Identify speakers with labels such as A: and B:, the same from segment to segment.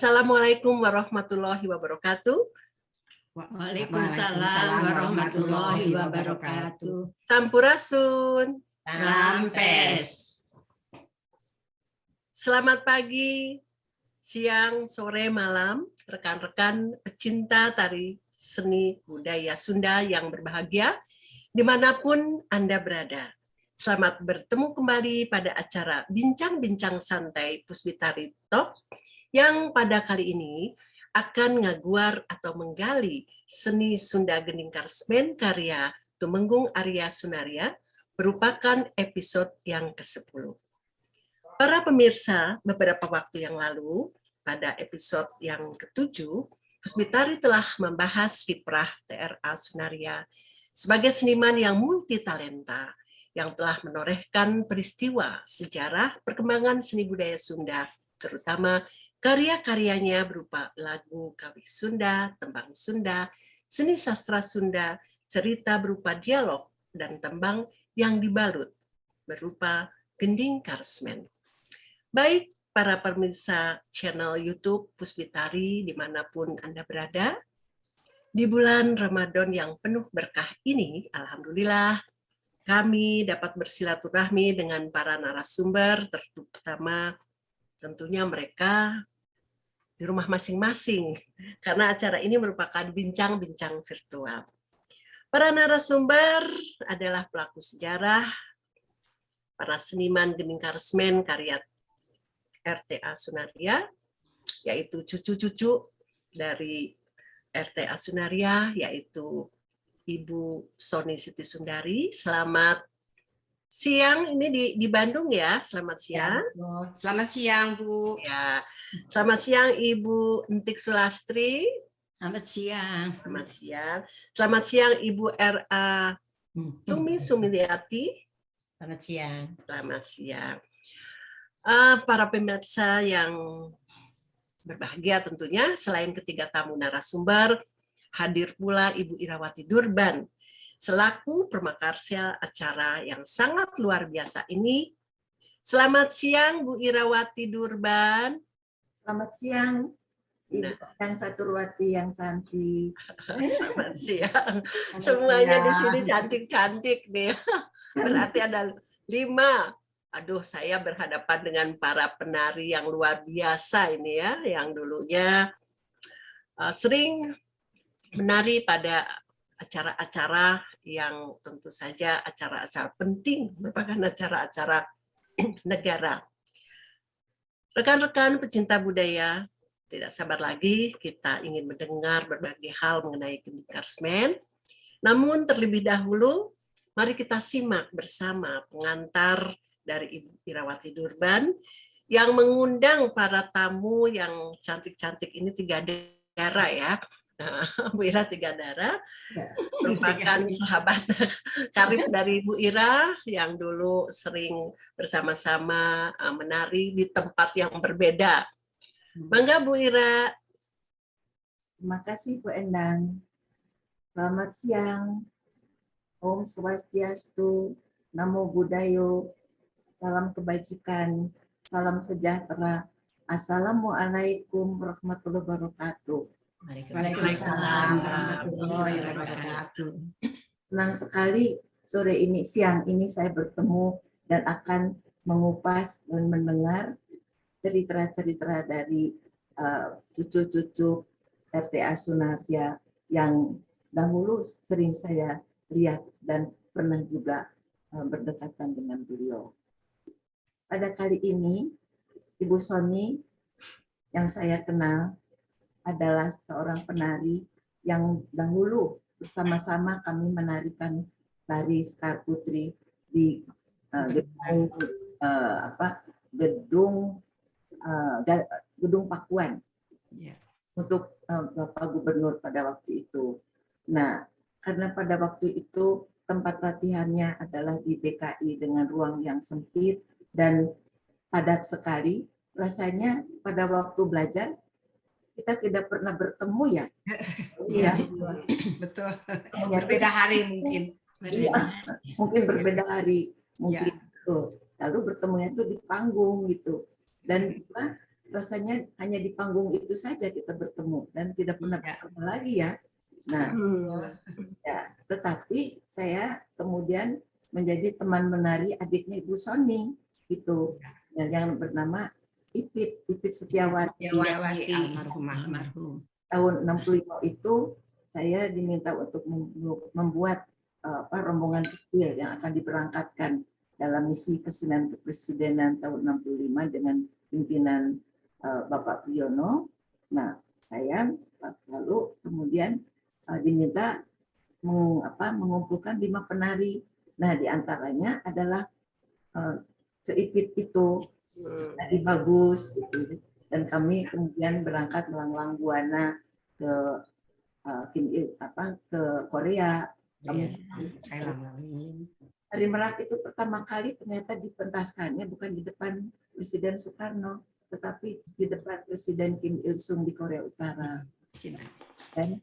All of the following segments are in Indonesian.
A: Assalamualaikum warahmatullahi wabarakatuh.
B: Waalaikumsalam warahmatullahi wabarakatuh.
A: Sampurasun.
B: Lampes.
A: Selamat pagi, siang, sore, malam, rekan-rekan pecinta tari seni budaya Sunda yang berbahagia, dimanapun Anda berada. Selamat bertemu kembali pada acara Bincang-Bincang Santai Puspitari Talk yang pada kali ini akan ngaguar atau menggali seni Sunda Gending Karsmen karya Tumenggung Arya Sunaria merupakan episode yang ke-10. Para pemirsa, beberapa waktu yang lalu, pada episode yang ke-7, Puspitari telah membahas kiprah TRA Sunaria sebagai seniman yang multitalenta, yang telah menorehkan peristiwa sejarah perkembangan seni budaya Sunda, terutama karya-karyanya berupa lagu Kawi Sunda, tembang Sunda, seni sastra Sunda, cerita berupa dialog, dan tembang yang dibalut berupa Gending Karsmen. Baik para pemirsa channel YouTube Puspitari dimanapun Anda berada, di bulan Ramadan yang penuh berkah ini, alhamdulillah, kami dapat bersilaturahmi dengan para narasumber, terutama tentunya mereka di rumah masing-masing, karena acara ini merupakan bincang-bincang virtual. Para narasumber adalah pelaku sejarah, para seniman Gending Karsmen karya RTA Sunaria, yaitu cucu-cucu dari RTA Sunaria, yaitu Ibu Sony Siti Sundari. Selamat siang, ini di Bandung ya, selamat siang.
B: Ya, selamat siang, Bu.
A: Ya, selamat siang Ibu Entik Sulastri.
B: Selamat siang.
A: Selamat siang. Selamat siang Ibu R.A. Tumi Sumiliati.
B: Selamat siang.
A: Selamat siang. Para pemirsa yang berbahagia tentunya, selain ketiga tamu narasumber, hadir pula Ibu Irawati Durban, selaku permakarsa acara yang sangat luar biasa ini. Selamat siang Bu Irawati Durban.
C: Selamat siang Ibu dan Saturwati yang cantik.
A: Selamat siang. Semuanya di sini cantik-cantik nih. Berarti ada 5. Aduh, saya berhadapan dengan para penari yang luar biasa ini ya, yang dulunya sering menari pada acara-acara yang tentu saja acara-acara penting, merupakan acara-acara negara. Rekan-rekan pecinta budaya, tidak sabar lagi kita ingin mendengar berbagai hal mengenai Gending Karsmen. Namun terlebih dahulu, mari kita simak bersama pengantar dari Ibu Irawati Durban yang mengundang para tamu yang cantik-cantik ini 3 darah ya. Nah, Bu Ira 3 darah merupakan sahabat karib dari Bu Ira yang dulu sering bersama-sama menari di tempat yang berbeda. Mangga Bu Ira.
C: Terima kasih Bu Endang. Selamat siang. Om Swastiastu, Namo Buddhaya, salam kebajikan, salam sejahtera. Assalamualaikum warahmatullahi wabarakatuh.
B: Waalaikumsalam warahmatullahi wabarakatuh.
C: Senang sekali siang ini saya bertemu dan akan mengupas dan mendengar cerita-cerita dari cucu-cucu RTA Sunaria yang dahulu sering saya lihat dan pernah juga berdekatan dengan beliau. Pada kali ini, Ibu Sony yang saya kenal adalah seorang penari yang dahulu bersama-sama kami menarikan tari Sekar Putri di gedung Pakuan untuk Bapak Gubernur pada waktu itu. Nah, karena pada waktu itu tempat latihannya adalah di BKI dengan ruang yang sempit dan padat sekali, rasanya pada waktu belajar kita tidak pernah bertemu ya. Iya,
B: betul. Berbeda hari mungkin.
C: Iya, mungkin berbeda hari, mungkin. Ya. Lalu bertemunya itu di panggung gitu. Dan juga rasanya hanya di panggung itu saja kita bertemu dan tidak pernah bertemu lagi ya. Nah, ya, tetapi saya kemudian menjadi teman menari adiknya Ibu Soni itu yang bernama Ipit Setiawati.
B: Almarhum.
C: Tahun 65 itu saya diminta untuk membuat rombongan kecil yang akan diberangkatkan dalam misi kesenian kepresidenan tahun 65 dengan pimpinan Bapak Priyono. Nah, saya lalu kemudian diminta mengumpulkan 5 penari. Nah, diantaranya adalah Seipit itu, tadi bagus gitu. Dan kami kemudian berangkat melanglang buana ke ke Korea.
B: Saya langlangin.
C: Tari Merak itu pertama kali ternyata dipentaskannya bukan di depan Presiden Soekarno, tetapi di depan Presiden Kim Il Sung di Korea Utara. Dan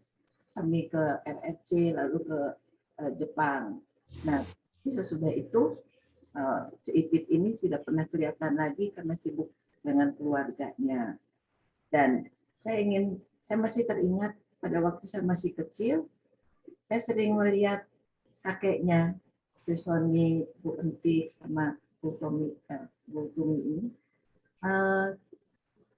C: kami ke RRC lalu ke Jepang. Nah, sesudah itu Seipit ini tidak pernah kelihatan lagi karena sibuk dengan keluarganya. Dan saya masih teringat pada waktu saya masih kecil, saya sering melihat kakeknya, Bu Soni, Bu Entik, sama Bu Tumi ini,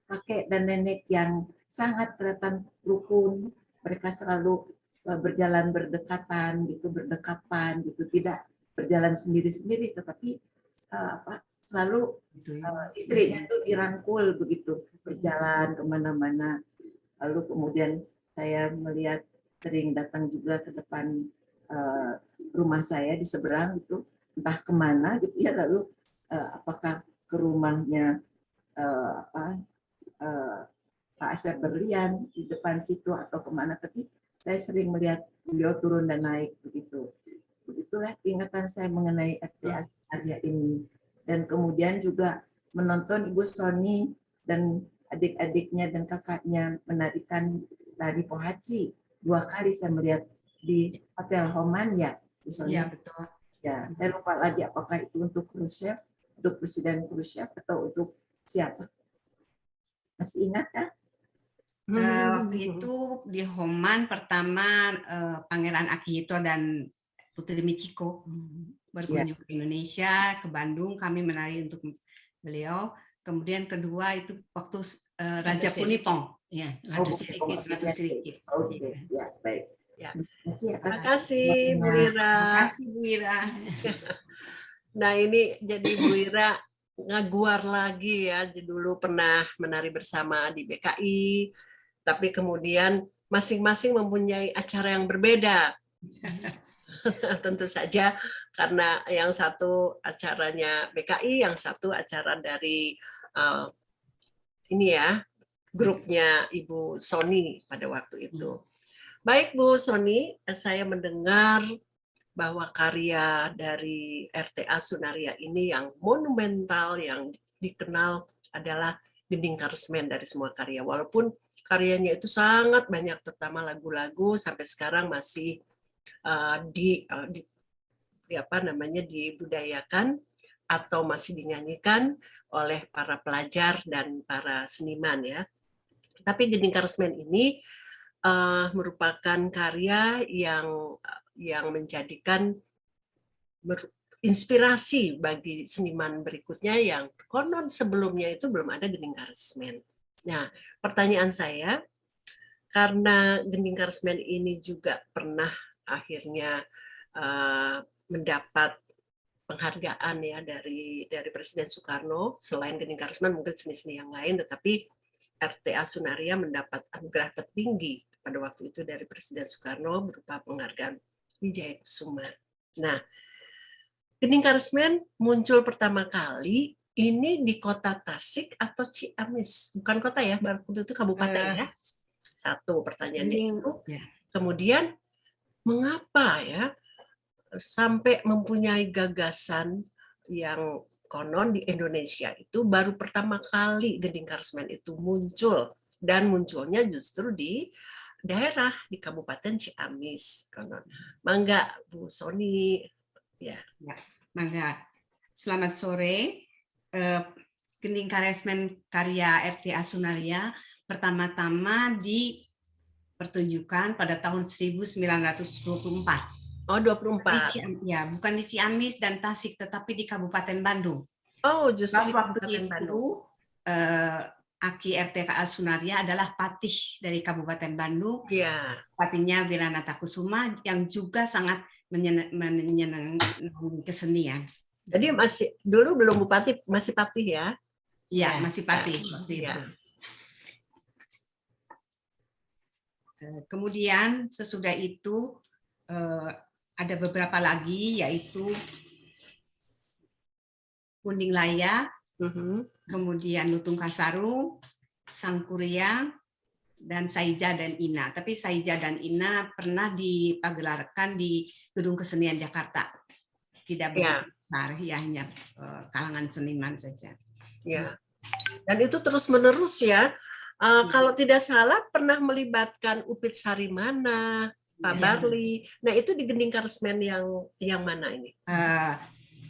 C: kakek dan nenek yang sangat kelihatan rukun. Mereka selalu berjalan berdekatan, gitu, berdekapan, gitu, tidak berjalan sendiri-sendiri, tetapi selalu istrinya tuh dirangkul begitu, berjalan kemana-mana. Lalu kemudian saya melihat sering datang juga ke depan rumah saya di seberang itu, entah kemana gitu ya, lalu apakah ke rumahnya Pak Asep Berlian di depan situ atau kemana, tapi saya sering melihat beliau turun dan naik begitu. Begitulah ingatan saya mengenai RTA Sunaria ini. Dan kemudian juga menonton Ibu Soni dan adik-adiknya dan kakaknya menarikan tari Pohaci. 2 kali saya melihat di Hotel Homan ya, Bu Soni.
B: Iya, betul.
C: Ya, saya lupa lagi apakah itu untuk Khrushchev, untuk Presiden Khrushchev atau untuk siapa. Masih ingat kan?
B: Waktu itu di Homan pertama Pangeran Akihito dan Putri Michiko berkunjung ke Indonesia, ke Bandung, kami menari untuk beliau. Kemudian kedua itu waktu Raja Punipong, ya, Ratu Sirikit.
C: Oke, ya baik.
A: Ya. Terima kasih Bu Ira.
B: Terima kasih Bu Ira.
A: Nah, ini jadi Bu Ira ngaguar lagi ya. Dulu pernah menari bersama di BKI, tapi kemudian masing-masing mempunyai acara yang berbeda. Tentu saja karena yang satu acaranya BKI, yang satu acara dari ini ya, grupnya Ibu Soni pada waktu itu. Baik Bu Soni, saya mendengar bahwa karya dari RTA Sunaria ini yang monumental, yang dikenal adalah Gending Karesmen dari semua karya. Walaupun karyanya itu sangat banyak, terutama lagu-lagu sampai sekarang masih dibudayakan atau masih dinyanyikan oleh para pelajar dan para seniman ya. Tapi Gending Karesmen ini merupakan karya yang menjadikan inspirasi bagi seniman berikutnya yang konon sebelumnya itu belum ada Gending Karesmen. Nah, pertanyaan saya, karena Gending Karesmen ini juga pernah akhirnya mendapat penghargaan ya dari Presiden Soekarno, selain Gending Karesmen mungkin seni-seni yang lain, tetapi RTA Sunaria mendapat anugerah tertinggi pada waktu itu dari Presiden Soekarno berupa penghargaan Wijaya Kusuma. Nah, Gending Karesmen muncul pertama kali ini di kota Tasik atau Ciamis? Bukan kota ya, waktu itu kabupaten ya. Satu pertanyaannya itu. Kemudian mengapa ya sampai mempunyai gagasan yang konon di Indonesia itu baru pertama kali Gending Karesmen itu muncul, dan munculnya justru di daerah di Kabupaten Ciamis. Mangga Bu Soni. Ya.
B: Mangga. Selamat sore. Gending Karesmen karya RTA Sunaria pertama-tama dipertunjukkan pada tahun 1924.
A: Oh, 24.
B: Ya, bukan di Ciamis dan Tasik, tetapi di Kabupaten Bandung.
A: Oh, justru di
B: Waktu
A: Kabupaten
B: itu
A: Bandung.
B: Aki RTKA Sunaria adalah patih dari Kabupaten Bandung.
A: Iya.
B: Patihnya Wiranata Kusuma yang juga sangat menyenangkan kesenian.
A: Jadi masih dulu belum bupati, masih patih ya?
B: Iya, masih patih waktu itu. Kemudian sesudah itu ada beberapa lagi, yaitu Punding Laya, kemudian Lutung Kasarung, Sangkuriang, dan Saija dan Ina. Tapi Saija dan Ina pernah dipagelarkan di Gedung Kesenian Jakarta. Tidak begitu besar, ya hanya kalangan seniman saja.
A: Ya. Dan itu terus menerus ya. Kalau tidak salah pernah melibatkan Upit Sarimana, Pak Barli. Nah, itu di Gending Karesmen yang mana ini?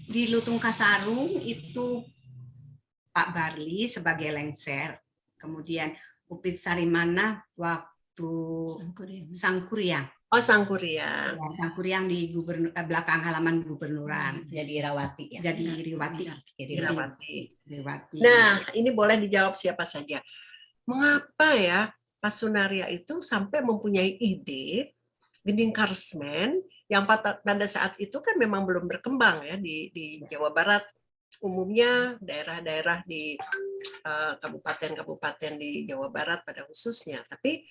B: Di Lutung Kasarung itu Pak Barli sebagai lengser. Kemudian Upit Sarimana waktu Sangkuriang.
A: Oh, Sangkuriang.
B: Ya, Sangkuriang di belakang halaman gubernuran.
D: Jadi Irawati ya.
B: Jadi Iriwati.
A: Nah, ini boleh dijawab siapa saja. Mengapa ya Pak Sunaria itu sampai mempunyai ide Gending Karesmen yang pada saat itu kan memang belum berkembang ya di Jawa Barat, umumnya daerah-daerah di kabupaten-kabupaten di Jawa Barat pada khususnya, tapi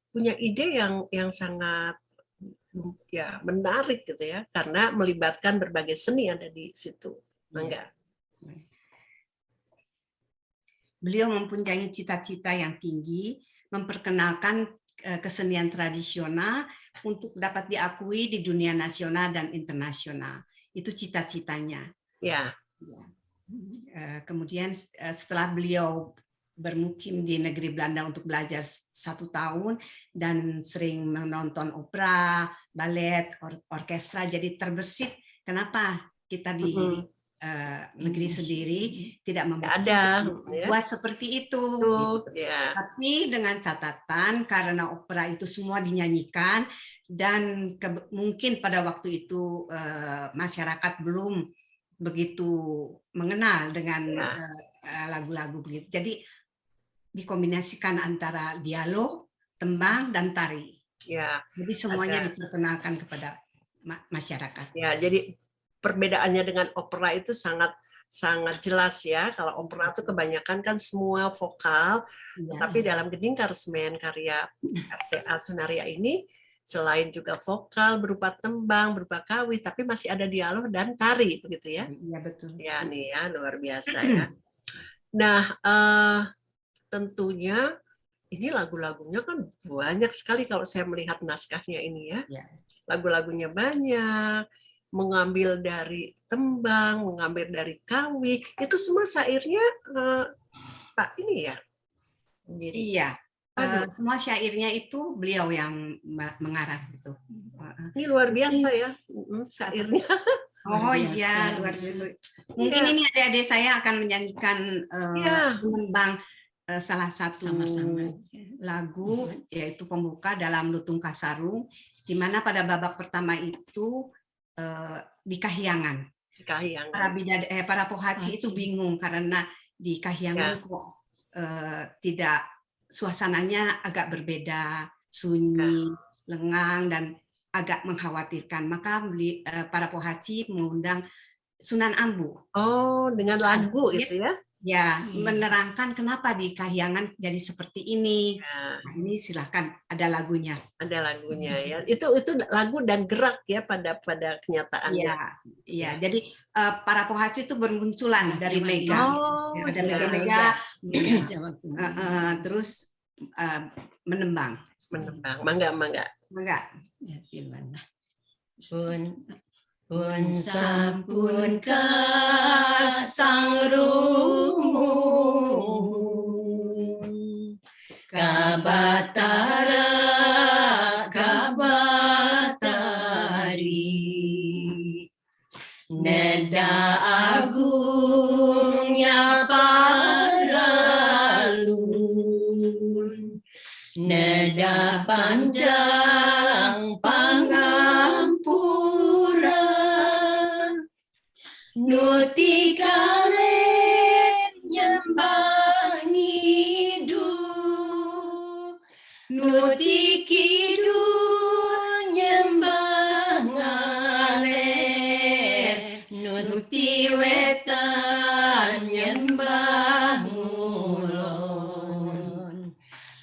A: punya ide yang sangat ya menarik gitu ya, karena melibatkan berbagai seni ada di situ. Enggak?
B: Beliau mempunyai cita-cita yang tinggi, memperkenalkan kesenian tradisional untuk dapat diakui di dunia nasional dan internasional. Itu cita-citanya.
A: Ya.
B: Kemudian setelah beliau bermukim di negeri Belanda untuk belajar 1 tahun dan sering menonton opera, balet, orkestra, jadi terbersit kenapa kita di negeri sendiri tidak membuat seperti itu. Tapi dengan catatan karena opera itu semua dinyanyikan dan mungkin pada waktu itu masyarakat belum begitu mengenal dengan lagu-lagu begitu. Jadi dikombinasikan antara dialog, tembang, dan tari.
A: Ya.
B: Jadi semuanya diperkenalkan kepada masyarakat.
A: Ya, jadi perbedaannya dengan opera itu sangat jelas ya. Kalau opera itu kebanyakan kan semua vokal, tapi dalam Gending Karesmen karya RTA Sunaria ini selain juga vokal berupa tembang, berupa kawih, tapi masih ada dialog dan tari begitu ya.
B: Iya betul.
A: Ya nih ya, luar biasa ya. Nah, tentunya ini lagu-lagunya kan banyak sekali kalau saya melihat naskahnya ini ya. Lagu-lagunya banyak, mengambil dari tembang, mengambil dari kawih, itu semua syairnya Pak ini ya?
B: Iya. Semua syairnya itu beliau yang mengarang gitu.
A: Ini luar biasa ya syairnya.
B: Oh iya, luar biasa. Mungkin ini adik-adik saya akan menyanyikan tembang salah satu lagu, yaitu pembuka dalam Lutung Kasarung, di mana pada babak pertama itu di Kahyangan. Para pohaci itu bingung karena di Kahyangan kok tidak, suasananya agak berbeda, sunyi, lengang, dan agak mengkhawatirkan. Maka para pohaci mengundang Sunan Ambu.
A: Oh, dengan lagu itu ya?
B: Ya, menerangkan kenapa di Kahyangan jadi seperti ini. Nah, ini silakan, ada lagunya.
A: Ada lagunya ya. Itu lagu dan gerak ya pada kenyataannya.
B: Iya. Jadi para pohaci itu bermunculan dari mega. Ada mega-mega, terus menembang.
A: Mangga.
D: Ya, gimana? Pun sampun kasang rumu kabatara kabatari neda agung menyapa lalun, nada panjang pangampura, nuti kalen nyembah ngidu, nuti kidul nyembah ngaler, nuti wetan nyembah ngulon,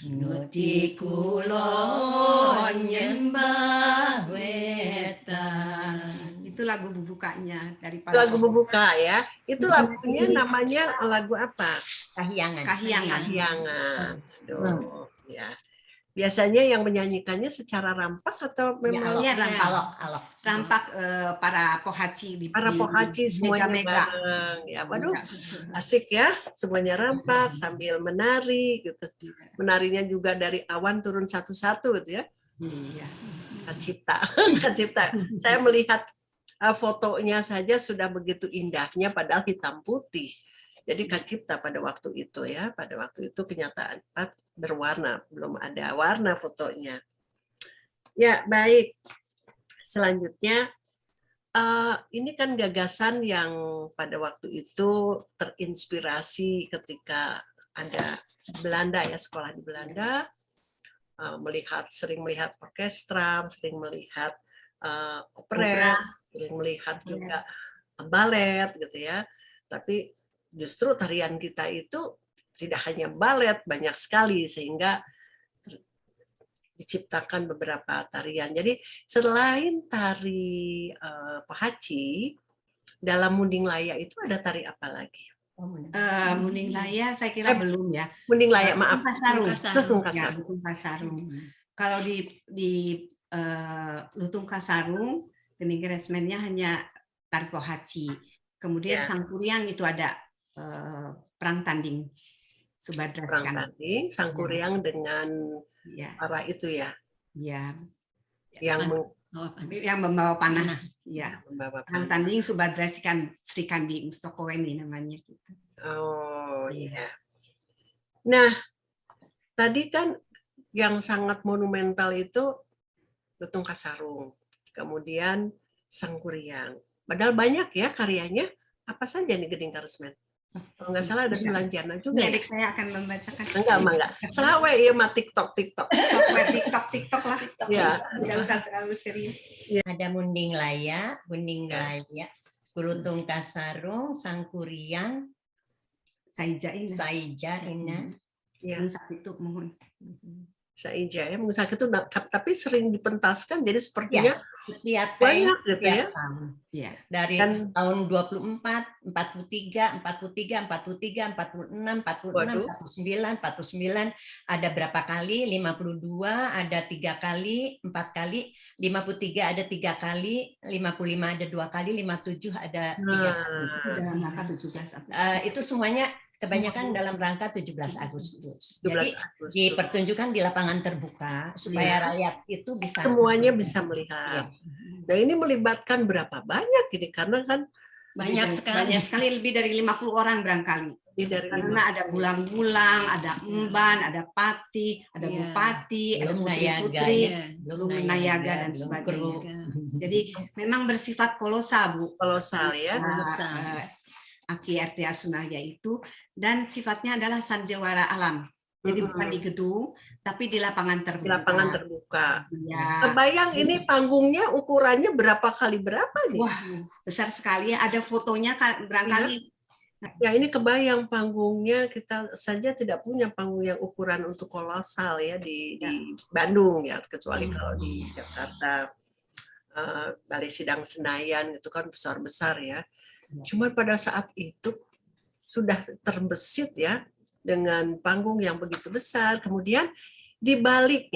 D: nuti kulon nyembah wetan.
B: Itu lagu bubukanya dari
A: Lagu pembuka ya. Itu lagunya namanya lagu apa?
D: Kahyangan.
B: Kahyangan.
A: Kahyangan. Aduh, ya. Biasanya yang menyanyikannya secara rampak atau memang
B: Iya, rampak.
D: Alok.
B: Rampak para pohaci
A: para pohaci semuanya
B: mega.
A: bareng. Ya, waduh, asik ya. Semuanya rampak sambil menari gitu. Menarinya juga dari awan turun satu-satu gitu ya.
B: Iya.
A: Kacipta. Kacipta. Saya melihat fotonya saja sudah begitu indahnya padahal hitam putih. Jadi Kacipta pada waktu itu ya, pada waktu itu kenyataan berwarna, belum ada warna fotonya. Ya, baik. Selanjutnya ini kan gagasan yang pada waktu itu terinspirasi ketika ada Belanda ya, sekolah di Belanda, sering melihat orkestra, sering melihat opera, sering melihat juga balet gitu ya. Tapi justru tarian kita itu tidak hanya balet, banyak sekali sehingga diciptakan beberapa tarian. Jadi selain tari pohaci, dalam Munding Laya itu ada tari apa lagi?
B: Munding Laya saya kira belum ya.
A: Munding Laya, maaf.
B: Lutung
A: Kasarung.
B: Ya, Lutung Kasarung. Kalau di Lutung Kasarung, geni geresmennya hanya tari pohaci. Kemudian Sangkuriang itu ada perang tanding Subadra
A: Perang
B: Sekar.
A: tanding, Sangkuriang dengan para itu ya.
B: Ya.
A: Yang
B: membawa panah. Ya.
A: membawa
B: Perang
A: panah.
B: tanding Subadra Sri Kandi Mustokoweni namanya gitu.
A: Oh iya. Nah, tadi kan yang sangat monumental itu Lutung Kasarung, kemudian Sangkuriang. Padahal banyak ya karyanya. Apa saja nih Gening Karesmen? Kalau nggak salah ada 9 jana juga.
B: Ini
A: Ya?
B: adik saya akan membacakan.
A: Enggak. Selawe ya mah TikTok.
B: TikTok lah.
A: Ya.
B: Tidak usah terlalu serius.
D: Ada Munding Laya, Lutung Kasarung, Sangkuriang, Saija Ina.
A: Ya.
B: Itu mohon.
A: Saija ya, sakit itu tapi sering dipentaskan jadi sepertinya
D: setiap
A: banyak gitu ya.
B: Ya.
D: Dari tahun 24, 43, 43, 43, 46, 46, 49, 49, ada berapa kali? 52, ada 3 kali, 4 kali, 53 ada 3 kali, 55 ada 2 kali, 57 ada 3 kali.
B: Dalam rangka 17 Agustus.
D: Itu semuanya kebanyakan dalam rangka 17 Agustus. Jadi dipertunjukkan di lapangan terbuka supaya rakyat itu bisa
A: semuanya bisa melihat. Nah, ini melibatkan berapa banyak ini karena kan
B: banyak sekali lebih dari 50 orang barangkali. Karena ada bulang-bulang, ada emban, ada pati, ada bupati, ada putri-putri, belum nayaga dan sebagainya. Jadi memang bersifat kolosal, Bu.
A: Kolosal ya.
B: Aki Artia Sunarya itu, dan sifatnya adalah sandiwara alam. Jadi bukan di gedung, tapi di lapangan terbuka.
A: Di lapangan terbuka.
B: Ya.
A: Kebayang ini panggungnya ukurannya berapa kali berapa nih?
B: Wah, besar sekali ya. Ada fotonya barangkali.
A: Ya ini kebayang panggungnya, kita saja tidak punya panggung yang ukuran untuk kolosal ya di Bandung ya, kecuali kalau di Jakarta, Balai Sidang Senayan itu kan besar-besar ya. Cuma pada saat itu sudah terbesit ya dengan panggung yang begitu besar. Kemudian di balik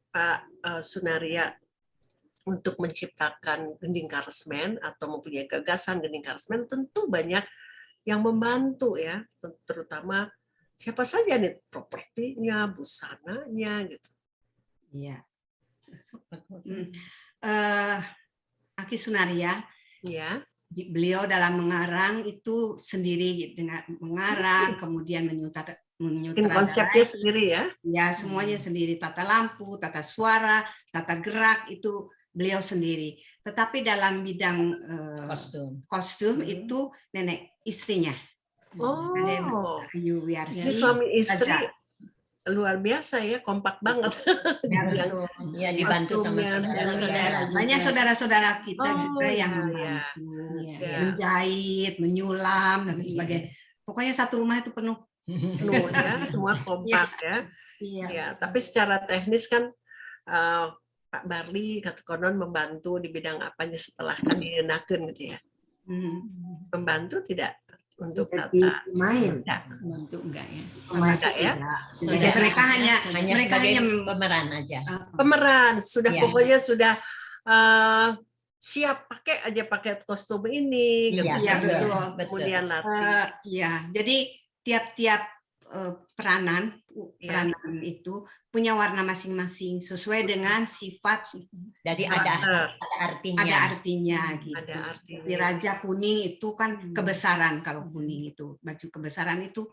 A: Pak Sunarya untuk menciptakan Gening Karesmen atau mempunyai gagasan Gening Karesmen, tentu banyak yang membantu ya, terutama siapa saja nih, propertinya, busananya gitu.
B: Iya. Aki Sunarya.
A: Ya.
B: beliau dalam mengarang itu sendiri dengan mengarang, kemudian
A: Mungkin konsepnya sendiri ya.
B: Ya, semuanya sendiri, tata lampu, tata suara, tata gerak itu beliau sendiri. Tetapi dalam bidang kostum itu nenek istrinya.
A: Oh,
B: Ayu Wiarsi.
A: ini suami istri
B: Saja.
A: luar biasa ya, kompak banget.
B: Ya,
A: Yang
B: betul.
D: Ya, dibantu sama
A: kostumnya,
D: saudara-saudara.
B: Banyak saudara-saudara kita
A: Oh,
B: juga yang
A: ya,
B: membantu,
A: ya.
B: menjahit, menyulam dan sebagainya. Pokoknya satu rumah itu penuh.
A: penuh ya, semua kompak ya.
B: Iya.
A: Ya, tapi secara teknis kan Pak Barli kata konon membantu di bidang apanya setelah kan dienakeun gitu ya. Membantu tidak untuk
C: Jadi
A: tata?
C: pemain.
B: Bantu enggak ya?
A: Enggak ya?
B: Jadi mereka hanya
D: sebagai pemeran aja.
A: Pemeran sudah
D: Iya.
A: pokoknya sudah siap pakai kostum ini gitu.
D: Iya,
B: Iya,
D: betul.
B: betul.
A: Kemudian latih.
B: Ya, jadi tiap-tiap peranan itu punya warna masing-masing sesuai dengan sifat.
D: Jadi ada artinya.
B: Ada artinya gitu.
A: Ada artinya.
B: Seperti raja kuning itu kan kebesaran, kalau kuning itu baju kebesaran itu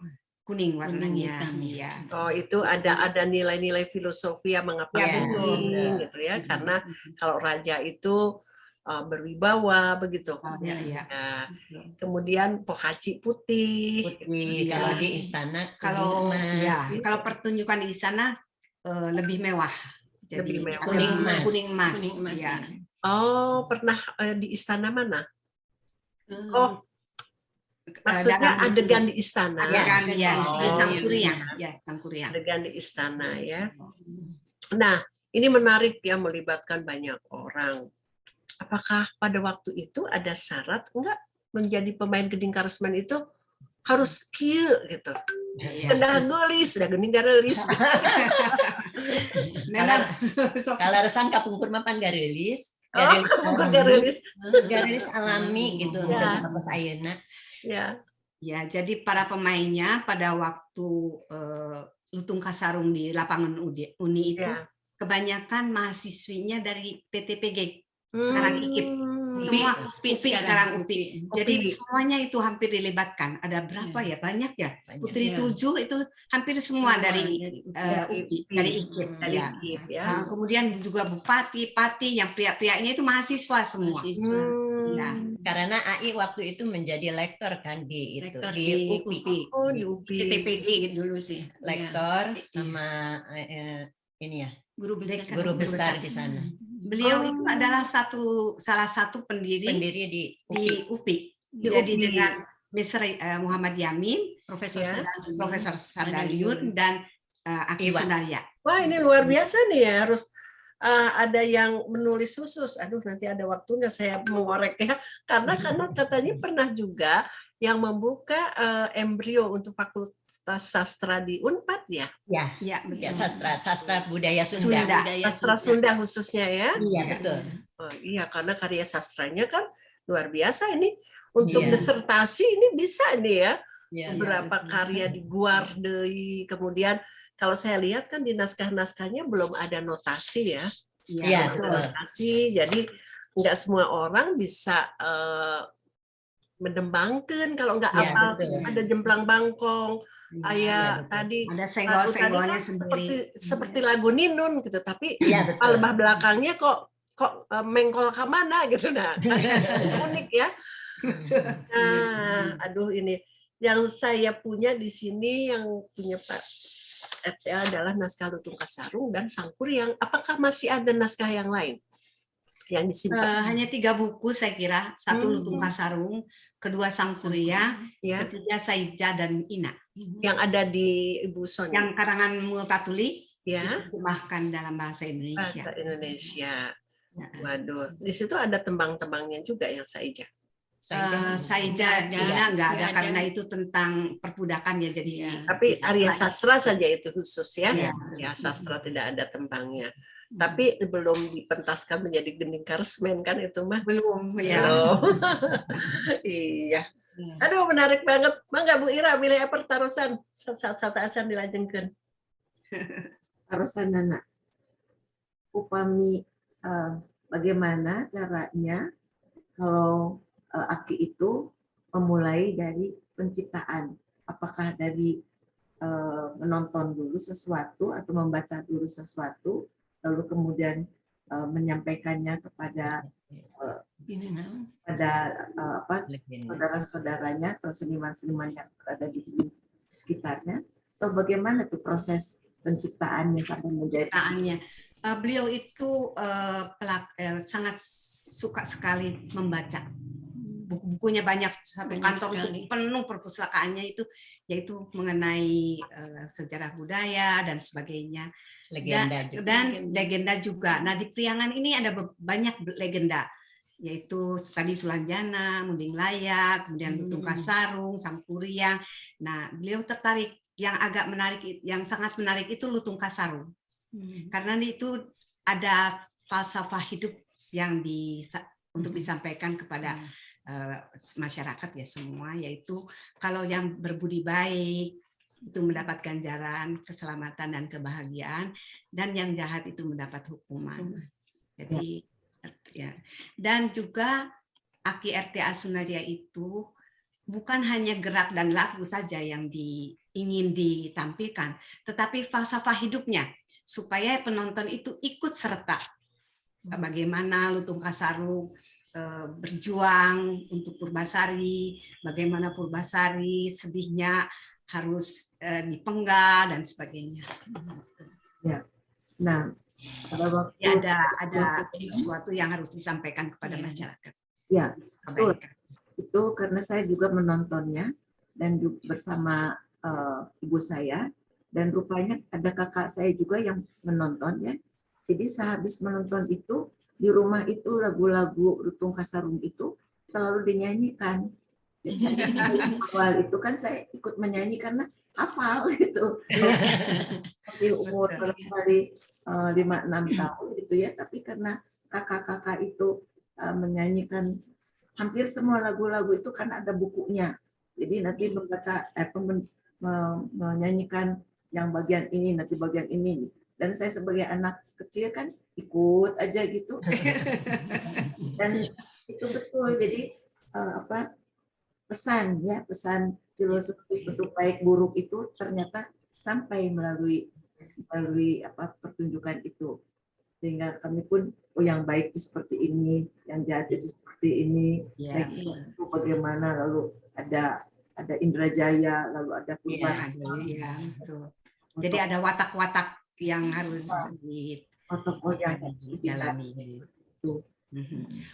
B: kuning warnanya. Iya.
A: Oh, itu ada nilai-nilai filosofi yang mengapa
B: Ya, betul.
A: kuning gitu ya. Karena kalau raja itu berwibawa begitu.
B: Iya.
A: Nah, kemudian pohaci putih.
D: Putih.
B: Iya.
D: Kalau di istana
B: Kalau
D: kuning emas.
B: ya, kalau pertunjukan di sana lebih mewah. Jadi
A: Lebih mewah.
D: Kuning emas.
B: Kuning emas.
E: Kuning emas,
B: Ya.
A: Oh, pernah di istana mana? Oh, maksudnya
B: Dalam-
A: adegan di istana.
B: Adegan ya,
A: Oh,
B: di Sangkuriang.
A: iya.
B: Ya, Sangkuriang.
A: Adegan di istana ya. Nah, ini menarik ya, melibatkan banyak orang. Apakah pada waktu itu ada syarat enggak menjadi pemain Gening Karesmen itu harus kieu gitu?
B: Iya.
A: Kendah geulis, da geuning garelis.
B: Memang
D: Kalau resan kapungkur mah pan garelis.
A: Oh, bukan garelis.
D: Garelis alami gitu.
A: Ya.
D: Terus apa ayeuna.
A: Ya.
B: ya, jadi para pemainnya pada waktu Lutung Kasarung di lapangan Uni itu
A: Ya.
B: kebanyakan mahasiswinya dari PTPG. Sekarang IKIP. Semua
E: UPI
B: sekarang UPI. Jadi
A: UPI.
B: semuanya itu hampir dilibatkan. Ada berapa ya? Banyak ya. Putri
E: Ya.
B: 7 itu hampir semua dari UPI, dari IKIP.
A: Dari
B: Ya.
A: IKIP ya.
B: Nah, kemudian juga bupati, pati, yang pria-prianya itu mahasiswa semua. Ya.
D: Karena AI waktu itu menjadi lektor kan di itu
E: Rektor
D: di
E: di
D: UPI.
E: UPI.
A: Oh, di UPI.
E: TPG dulu sih.
D: Lektor sama ini ya
E: Guru besar.
D: guru besar di sana.
B: Beliau itu adalah salah satu pendiri
D: Pendiri di
B: di
D: UPI.
B: UPI.
A: Di
B: Jadi
A: UPI.
B: dengan Mr. Muhammad Yamin,
E: Profesor
A: Ya.
E: Sadaliun.
B: Profesor Sadaliun, dan Aki
D: Iwan.
B: Sunarya.
A: Wah, ini luar biasa nih ya, harus ada yang menulis khusus. Aduh, nanti ada waktunya saya mengorek ya. Karena katanya pernah juga yang membuka embrio untuk Fakultas Sastra di Unpad ya.
D: Ya,
B: Ya,
D: ya
B: betul.
D: sastra budaya Sunda.
B: Sunda.
A: Sastra Sunda khususnya ya.
D: Iya betul.
A: Oh, iya, karena karya sastranya kan luar biasa ini. Untuk
D: Iya.
A: disertasi ini bisa nih ya.
D: Iya.
A: Beberapa karya di Guardei, kemudian kalau saya lihat kan di naskah-naskahnya belum ada notasi ya.
D: Iya,
A: Belum ada
D: betul.
A: notasi, jadi nggak semua orang bisa mendembangkan kalau nggak
D: Iya,
A: apa
D: betul.
A: ada jemplang bangkong,
B: Iya,
A: ayah
D: betul.
A: tadi
B: Ada
A: lagu tadi
B: senggol-senggolnya
A: kan
B: sendiri.
A: seperti lagu Ninun gitu, tapi
D: Iya betul.
A: palebah belakangnya kok mengkol ke mana gitu, nah unik ya. Nah, aduh, ini yang saya punya di sini, yang punya Pak RTA adalah naskah Lutung Kasarung dan Sangkuriang. Apakah masih ada naskah yang lain yang disimpan?
B: Hanya 3 buku saya kira. Satu Lutung Kasarung, kedua Sangkuriang,
A: Ya,
B: ketiga Saija dan Ina.
A: yang ada di Ibu Soni.
B: Yang karangan Multatuli
A: Ya,
B: diterjemahkan dalam bahasa Indonesia.
A: bahasa Indonesia.
B: Ya.
A: Waduh, di situ ada tembang-tembangnya juga yang Saija.
B: Saija,
E: Nggak ada.
B: Ina nggak ada
E: Nggak ada.
B: karena itu tentang perbudakan ya, jadi
E: Iya.
A: Tapi Arya Sastra saja itu khusus ya.
B: Ya.
A: Ya, sastra tidak ada tembangnya. Tapi belum dipentaskan menjadi Gening Karesmen kan itu mah.
B: belum ya.
A: Belum. Iya. Aduh, menarik banget. Mangga Bu Ira milih pertarusan satu acan dilajengkeun.
C: Tarusan anak. Upami bagaimana caranya kalau Aki itu memulai dari penciptaan. Apakah dari menonton dulu sesuatu atau membaca dulu sesuatu, lalu kemudian menyampaikannya kepada saudara-saudaranya atau seniman-seniman yang berada di sekitarnya, atau bagaimana tuh proses penciptaannya sampai menjadi
B: beliau itu sangat suka sekali membaca. Bukunya banyak, satu kantor itu penuh perpustakaannya itu, yaitu mengenai sejarah budaya dan sebagainya, legenda juga. Nah, di Priangan ini ada banyak legenda, yaitu tadi Sulanjana, Munding Layak, kemudian Lutung Kasarung, Sangkuriang. Nah, beliau tertarik, yang agak menarik, yang sangat menarik itu Lutung Kasarung, karena itu ada falsafah hidup yang untuk disampaikan kepada masyarakat ya semua, yaitu kalau yang berbudi baik itu mendapat ganjaran keselamatan dan kebahagiaan, dan yang jahat itu mendapat hukuman. Jadi ya, dan juga Aki RTA Sunaria itu bukan hanya gerak dan lagu saja yang ingin ditampilkan, tetapi falsafah hidupnya supaya penonton itu ikut serta. Bagaimana Lutung Kasarung berjuang untuk Purbasari, bagaimana Purbasari sedihnya harus dipenggal dan sebagainya.
C: Ya. Nah, pada waktu
B: ada sesuatu yang harus disampaikan kepada masyarakat.
C: Ya, itu karena saya juga menontonnya dan juga bersama ibu saya, dan rupanya ada kakak saya juga yang menontonnya. Jadi sehabis menonton itu, di rumah itu lagu-lagu Lutung Kasarung itu selalu dinyanyikan. Awal itu kan saya ikut menyanyi karena hafal gitu. Masih umur barangkali 5-6 tahun gitu ya, tapi karena kakak-kakak itu menyanyikan hampir semua lagu-lagu itu kan ada bukunya. Jadi nanti membaca menyanyikan yang bagian ini, nanti bagian ini. Dan saya sebagai anak kecil kan ikut aja gitu. Dan itu betul. Jadi pesan filosofis untuk baik buruk itu ternyata sampai melalui pertunjukan itu, sehingga kami pun yang baik itu seperti ini, yang jahat itu seperti ini, itu bagaimana, lalu ada Indrajaya, lalu ada Purba.
B: Jadi ada watak-watak yang harus
C: dialami.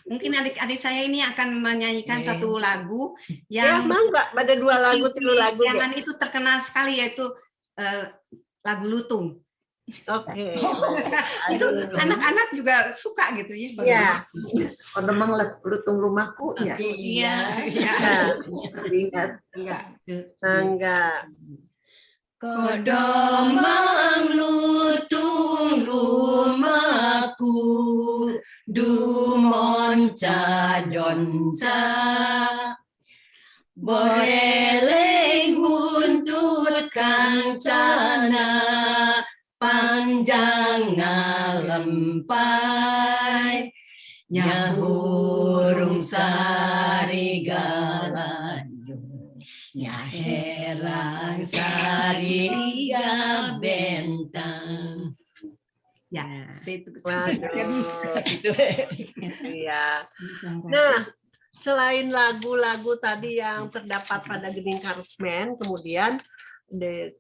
B: Mungkin adik-adik saya ini akan menyanyikan satu lagu yang
A: ada 2 lagu, 3 lagu.
B: Yang itu terkenal sekali, yaitu lagu Lutung.
A: Oke.
B: Itu anak-anak juga suka gitu ya.
A: Iya.
C: Oh, memang Lutung Rumahku ya.
B: Iya.
C: Masih ingat?
A: Enggak.
D: Kodomang lutung rumahku, dumon cadonca, boreleng buntut kancana, panjang ngalempai, nyahurung sarigala. Herang Sariga Bentang.
B: Ya, itu.
A: Iya. Nah, selain lagu-lagu tadi yang terdapat pada Gening Karsmen, kemudian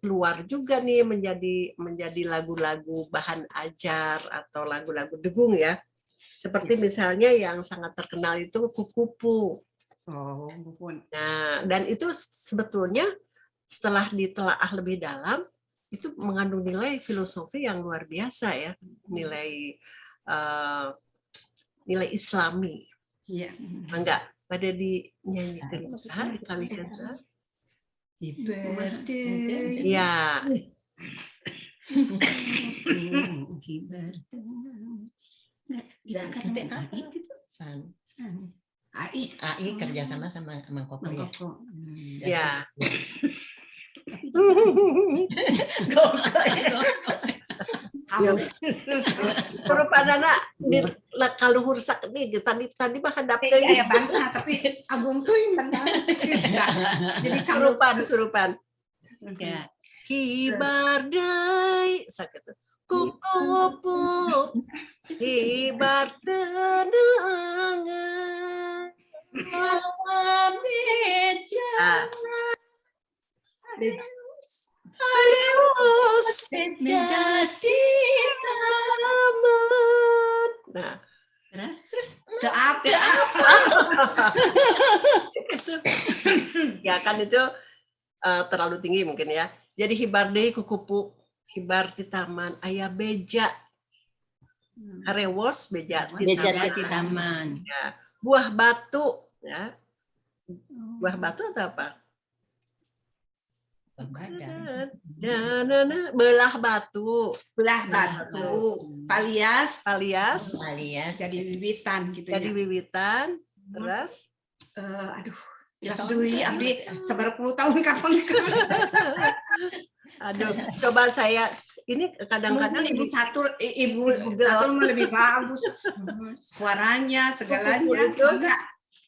A: keluar juga nih menjadi lagu-lagu bahan ajar atau lagu-lagu degung ya. Seperti misalnya yang sangat terkenal itu Kukupu. Nah, dan itu sebetulnya setelah ditelaah lebih dalam itu mengandung nilai filosofi yang luar biasa ya, nilai Islami.
B: Iya.
A: Enggak, pada dinyanyikan besar, dikalikan besar. Iya.
D: AI kerjasama sama Mang Koko ya.
A: Ya. Rupa-dana lah kalau hursak nih tadi mah hadap
B: Iya, bantah, tapi Agung tuh yang bantah. Jadi
A: surupan.
D: Ya.
A: Hibar deui sakit. Kupu hibar tenangan. Harus
D: menjadi
A: taman. Nah,
B: terus apa?
A: Ya kan itu terlalu tinggi mungkin ya. Jadi hibar deui kukupu hibar di taman aya beja. Harewos beja di
D: taman.
A: Ya. Buah batu ya. Buah batu atau apa? Belah batu,
B: Palias
A: jadi
B: wiwitan gitu ya.
A: Jadi wiwitan, terus
B: Dui abdi sabar 10 tahun kapan.
A: Aduh, coba saya ini kadang-kadang
B: ibu catur mah lebih bagus suaranya segalanya.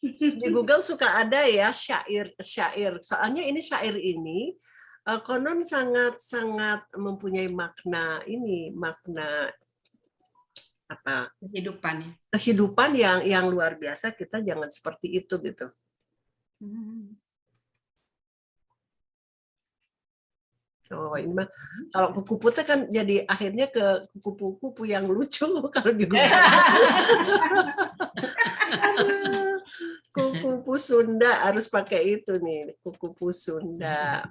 A: Di Google suka ada ya syair. Soalnya ini syair ini konon sangat mempunyai makna apa? Kehidupan yang luar biasa. Kita jangan seperti itu gitu. Oh, ini mah kalau kupu-kupu kan jadi akhirnya ke kupu-kupu yang lucu kalau di Google. Kupu-kupu Sunda harus pakai itu nih, kupu-kupu Sunda.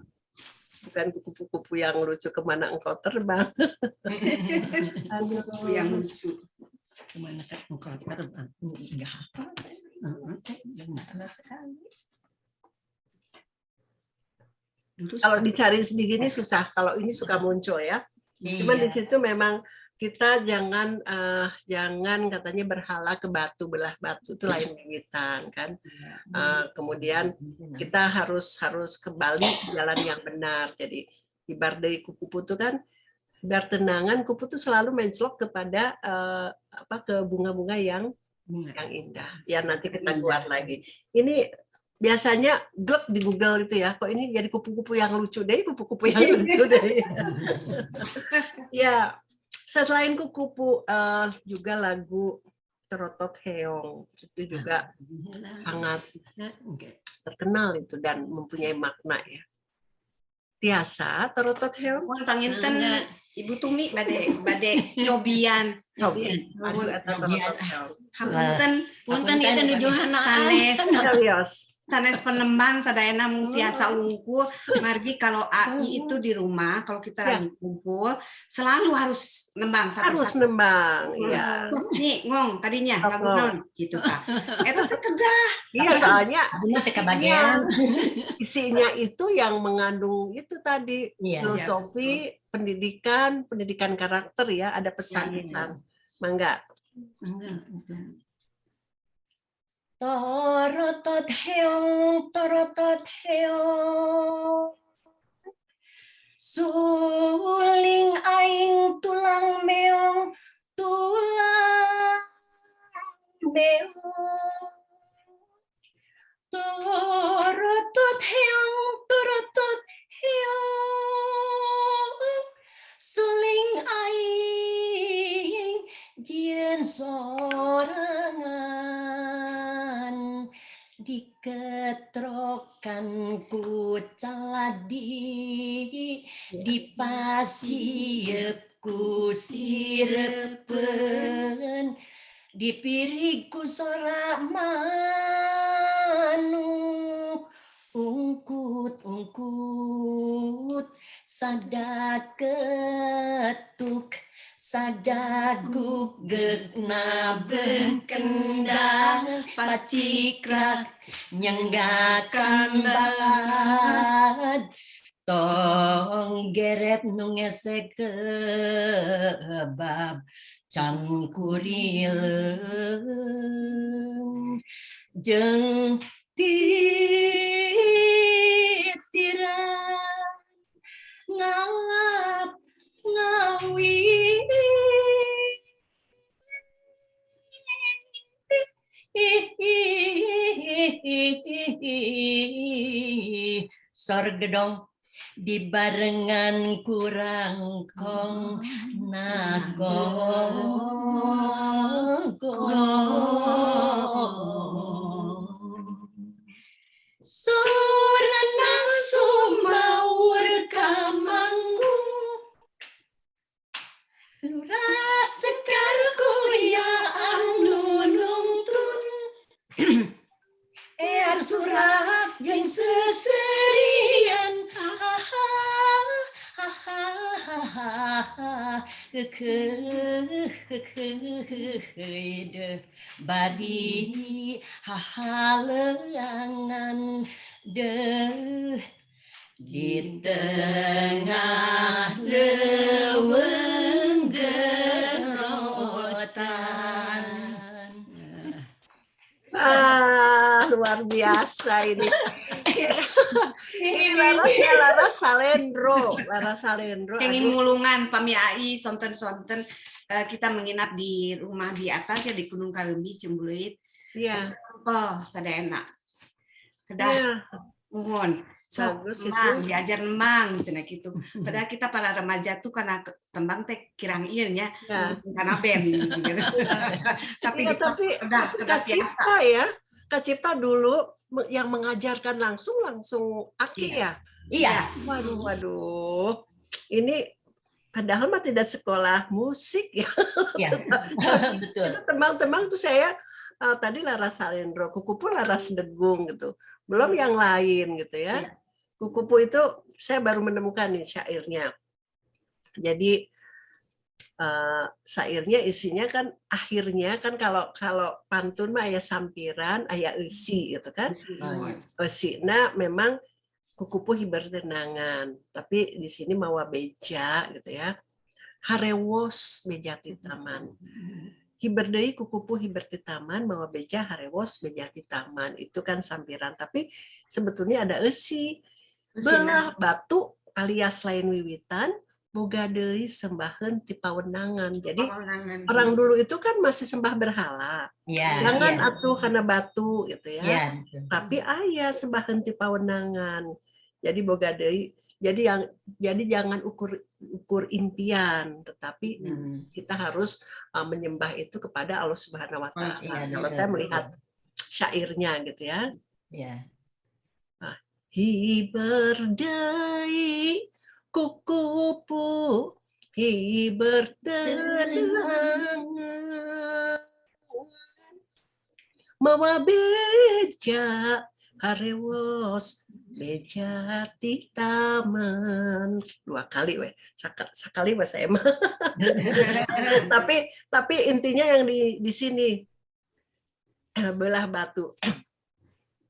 A: Bukan kupu-kupu yang lucu kemana engkau terbang.
B: Aduh, yang lucu.
D: Kemana engkau terbang? Enggak apa.
A: Kalau dicari sendiri ini susah. Kalau ini suka muncul ya. Cuman di situ memang kita jangan katanya berhala ke batu, belah batu itu lain wiwitan kan. Kemudian kita harus kembali jalan yang benar. Jadi ibar deui kupu-kupu itu kan biar tenangan, kupu itu selalu mencelok kepada ke bunga-bunga yang indah. Ya nanti kita buat lagi. Ini biasanya glek di Google itu ya, kok ini jadi kupu-kupu yang lucu deh, kupu-kupu yang lucu deh. Ya, selain kupu-kupu juga lagu Terotot Heong itu juga sangat terkenal itu dan mempunyai makna ya. Tiasa Terotot Heong.
B: Panginten Ibu Tumi bade nyobian. Punten itu nujuhana sanes penembang sadayana mung tiasa unggul margi kalau AI itu di rumah kalau kita lagi kumpul selalu harus nembang
A: harus nembang iya
B: nih ngong tadinya lagu non gitu Kak eta teh kedah
A: iya soalnya isinya itu yang mengandung itu tadi filosofi pendidikan karakter ya ada pesan-pesan mangga
D: Torotot heong suling aing tulang meong torotot heong suling aing jieun sorangan diketrokan ku caladi dipasiep ku sirepen dipiriku sorak manuk ungkut sadaketuk sadaguk gekna bekendang pacikrak nyenggakan bad tong geret nungesek kebab cangkurileng jeung titiran ngawap ngawi sorga dong di barengan kurang kong nagong Surana sumawur kamanggung Lurah sekar kuyaan nunungtun surat yang seserian bari haleangan deh di tengah leuweung gerotan.
A: Luar biasa ini. Ini Laras Salendro.
B: Kenging mulungan Pami Ai sonten-sonten kita menginap di rumah di atas ya di Gunung Kalembi Ciumbuleuit.
A: Iya.
B: Oh, sadayana. Kedah. Nuhun.
A: Bagus itu.
B: Diajar nemang cenah gitu. Padahal kita para remaja tuh karena tembang teh kirang ieu nya. Karena band gitu. Tapi udah
A: Kak Cipta ya. Kak Cipta dulu yang mengajarkan langsung Aki ya.
D: Iya.
A: Waduh. Ini padahal mah tidak sekolah musik ya.
D: Iya. Betul.
A: Itu tembang-tembang tuh saya tadi Laras Salendro, Kukupu Laras Degung gitu. Belum yang lain gitu ya.
D: Iya.
A: Kukupu itu saya baru menemukan nih syairnya. Jadi syairnya isinya kan akhirnya kan kalau pantun mah aya sampiran, aya eusi gitu kan. Eusi. Nah, memang Kukupu hiber tenangan, tapi di sini mawa beja gitu ya. Harewos beja ti taman. Hiber deui Kukupu hiber ti taman, mawa beja harewos beja ti taman. Itu kan sampiran, tapi sebetulnya ada eusi. Belah batu alias lain wiwitan, boga deui sembaheun ti pawenangan. Jadi orang dulu itu kan masih sembah berhala.
D: Ya,
A: Jangan
D: ya.
A: atuh karena batu gitu ya.
D: Ya, betul.
A: Tapi aya sembaheun ti pawenangan. Jadi boga deui. Jadi jangan ukur impian, tetapi kita harus menyembah itu kepada Allah Subhanahu wa taala. Kalau saya melihat syairnya gitu ya.
D: Ya.
A: Hiber deui Kukupu hiber tenangan mawa beja harewos beja ti taman. 2 kali we. Sakali bahasa emang. tapi intinya yang di sini belah batu.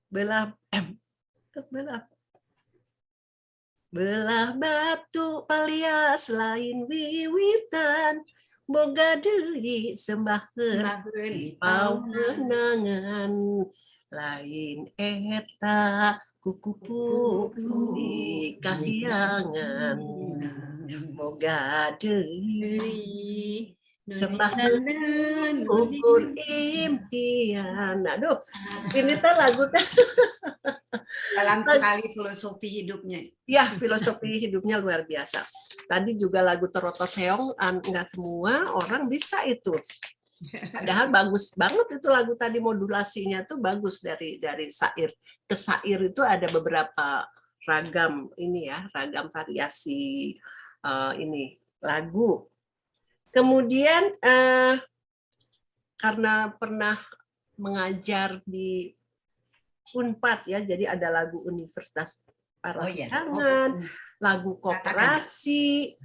A: Belah batu palias lain wiwitan boga deui sembaheun di pawenangan lain eta Kukupu di kahyangan boga deui sembaheun ukur impian. Aduh, ini teh lagu teh
B: dalam sekali filosofi hidupnya.
A: Ya, filosofi hidupnya luar biasa. Tadi juga lagu Terotoseong, enggak semua orang bisa itu. Padahal bagus banget itu lagu tadi, modulasinya tuh bagus dari syair ke syair itu ada beberapa ragam ini ya, ragam variasi ini lagu. Kemudian karena pernah mengajar di Unpad ya, jadi ada lagu Universitas Parahiangan, lagu koperasi.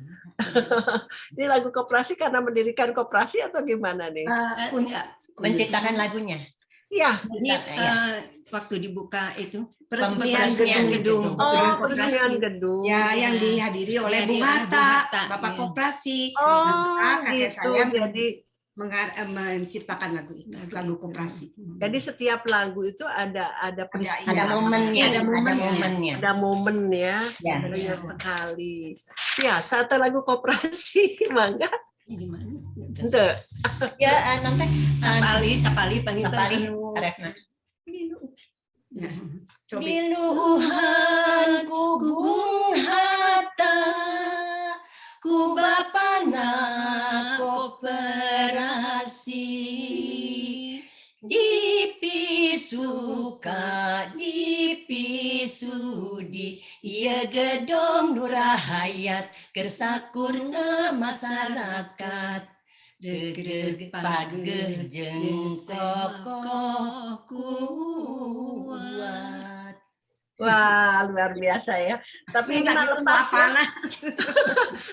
A: Ini lagu koperasi karena mendirikan koperasi atau gimana nih?
D: Menciptakan lagunya.
A: Iya.
E: Waktu dibuka itu
B: peresmian gedung.
A: Peresmian gedung.
B: Ya, yang dihadiri oleh Bung Hatta, Bapak Koperasi.
A: Gitu.
B: Saya
A: Jadi
B: menciptakan lagu itu, lagu koperasi.
A: Jadi setiap lagu itu ada peristiwa,
D: Ada momennya,
A: ada momen ya,
D: Ya.
A: banyak sekali. Biasa atau lagu koperasi, mangga.
E: gimana?
A: Ente.
D: Ya, nanti
E: Sapali panggil
D: Sapali, Arekna.
B: Coba.
D: Di luhan ku bung hata, ku bapana koperasi, dipisuka dipisudi, ia gedong nurahayat kersakurna masyarakat. Deg pageh jeung kokoh kuat.
A: Wah, luar biasa ya. Tapi ini mah lepas ya.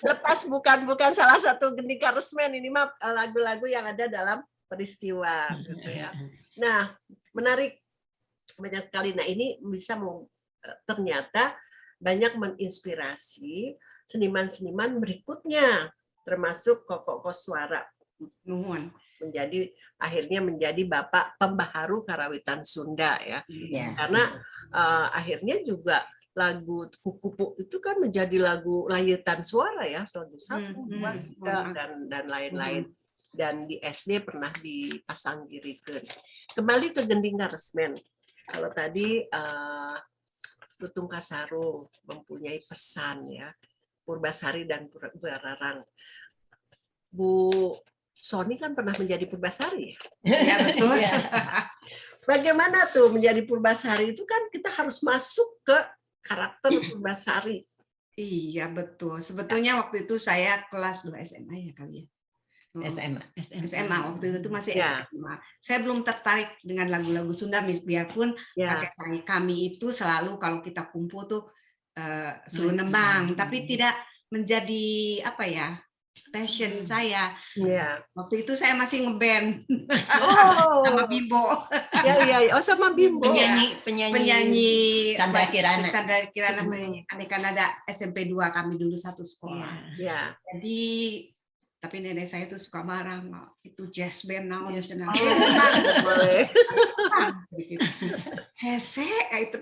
A: Lepas bukan salah satu gending resmen, ini mah lagu-lagu yang ada dalam peristiwa gitu ya. Nah, menarik banyak sekali. Nah, ini bisa ternyata banyak menginspirasi seniman-seniman berikutnya, termasuk Koko Koswara akhirnya menjadi bapak pembaharu karawitan Sunda ya. Karena akhirnya juga lagu Kupu itu kan menjadi lagu layutan suara ya, lagu 1, 2, 3 dan lain-lain. Dan di SD pernah dipasang girikan. Kembali ke gending resmen. Kalau tadi Tutung Kasarung mempunyai pesan ya, Purbasari dan Bararang. Bu Sony kan pernah menjadi Purbasari.
B: Ya betul.
A: Bagaimana tuh menjadi Purbasari itu kan kita harus masuk ke karakter Purbasari.
B: Iya betul. Sebetulnya waktu itu saya kelas 2 SMA ya kali ya. SMA waktu itu masih SMA. Saya belum tertarik dengan lagu-lagu Sunda, biarpun kakek kami itu selalu kalau kita kumpul tuh selalu nembang, tapi tidak menjadi apa ya passion saya. Waktu itu saya masih ngeband sama Bimbo.
A: Oh sama Bimbo.
B: Penyanyi
D: Chandra Kirana.
B: Kan ada SMP 2 kami dulu satu sekolah. Jadi tapi nenek saya itu suka marah, itu jazz band naon hese itu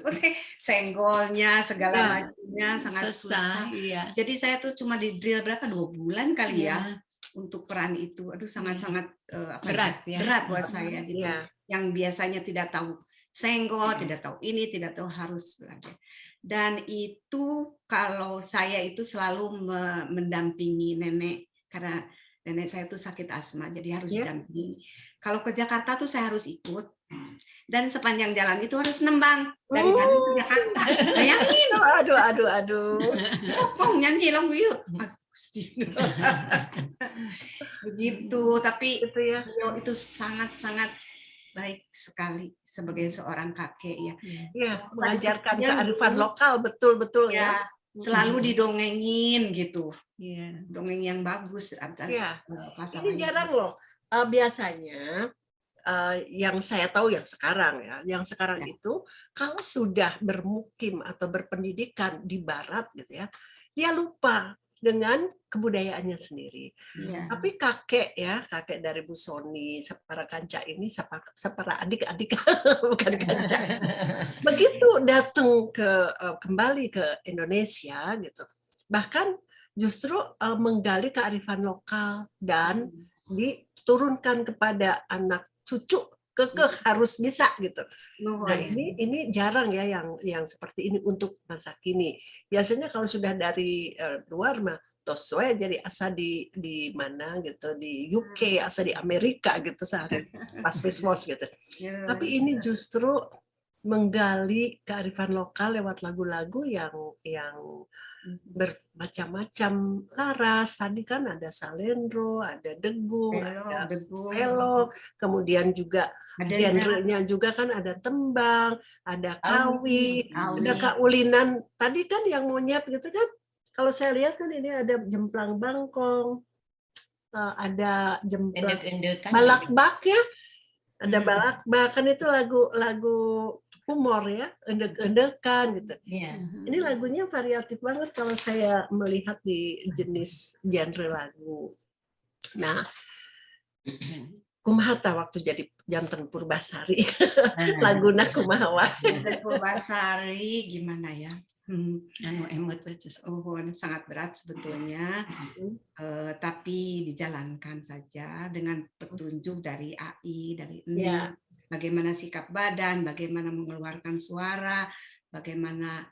B: senggolnya segala macamnya sangat susah. Jadi saya tuh cuma di drill berapa 2 bulan kali ya untuk peran itu. Aduh sangat-sangat berat buat saya gitu. Yang biasanya tidak tahu senggol, tidak tahu ini, tidak tahu harus belajar. Dan itu kalau saya itu selalu mendampingi nenek karena nenek saya itu sakit asma, jadi harus dampingi. Kalau ke Jakarta tuh saya harus ikut, dan sepanjang jalan itu harus nembang dari Bandung ke Jakarta. Bayangin,
A: aduh.
B: Sopong nyanyi lagu yuk. Begitu, tapi itu sangat-sangat baik sekali sebagai seorang kakek ya.
A: Mengajarkan kearifan lokal betul-betul ya.
B: Selalu didongengin gitu, dongeng yang bagus.
A: Ini jarang loh. Biasanya yang saya tahu yang sekarang itu kalau sudah bermukim atau berpendidikan di Barat gitu ya, dia lupa dengan kebudayaannya sendiri. Tapi kakek dari Bu Sony, Sapara Kanca ini, Sapara adik-adik bukan Kanca. Begitu datang kembali ke Indonesia gitu, bahkan justru menggali kearifan lokal dan diturunkan kepada anak cucu, harus bisa gitu. Nah ini jarang ya yang seperti ini untuk masa kini. Biasanya kalau sudah dari luar mah toswe jadi asa di mana gitu, di UK, asa di Amerika gitu sehari pas Christmas gitu. Tapi ini justru menggali kearifan lokal lewat lagu-lagu yang bermacam-macam laras. Tadi kan ada salendro, ada degung, ada velo, kemudian juga genrenya juga kan ada tembang, ada kawi, ada kaulinan. Tadi kan yang monyet gitu kan, kalau saya lihat kan ini ada jemplang bangkong, ada jemplang balakbak ya, ada balakbak, kan itu lagu humor ya, endek-endekan gitu. Ini lagunya variatif banget kalau saya melihat di jenis genre lagu. Nah, kumaha waktu jadi janten Purbasari, laguna kumaha
B: Purbasari gimana ya? Sangat berat sebetulnya, tapi dijalankan saja dengan petunjuk dari AI, dari bagaimana sikap badan, bagaimana mengeluarkan suara, bagaimana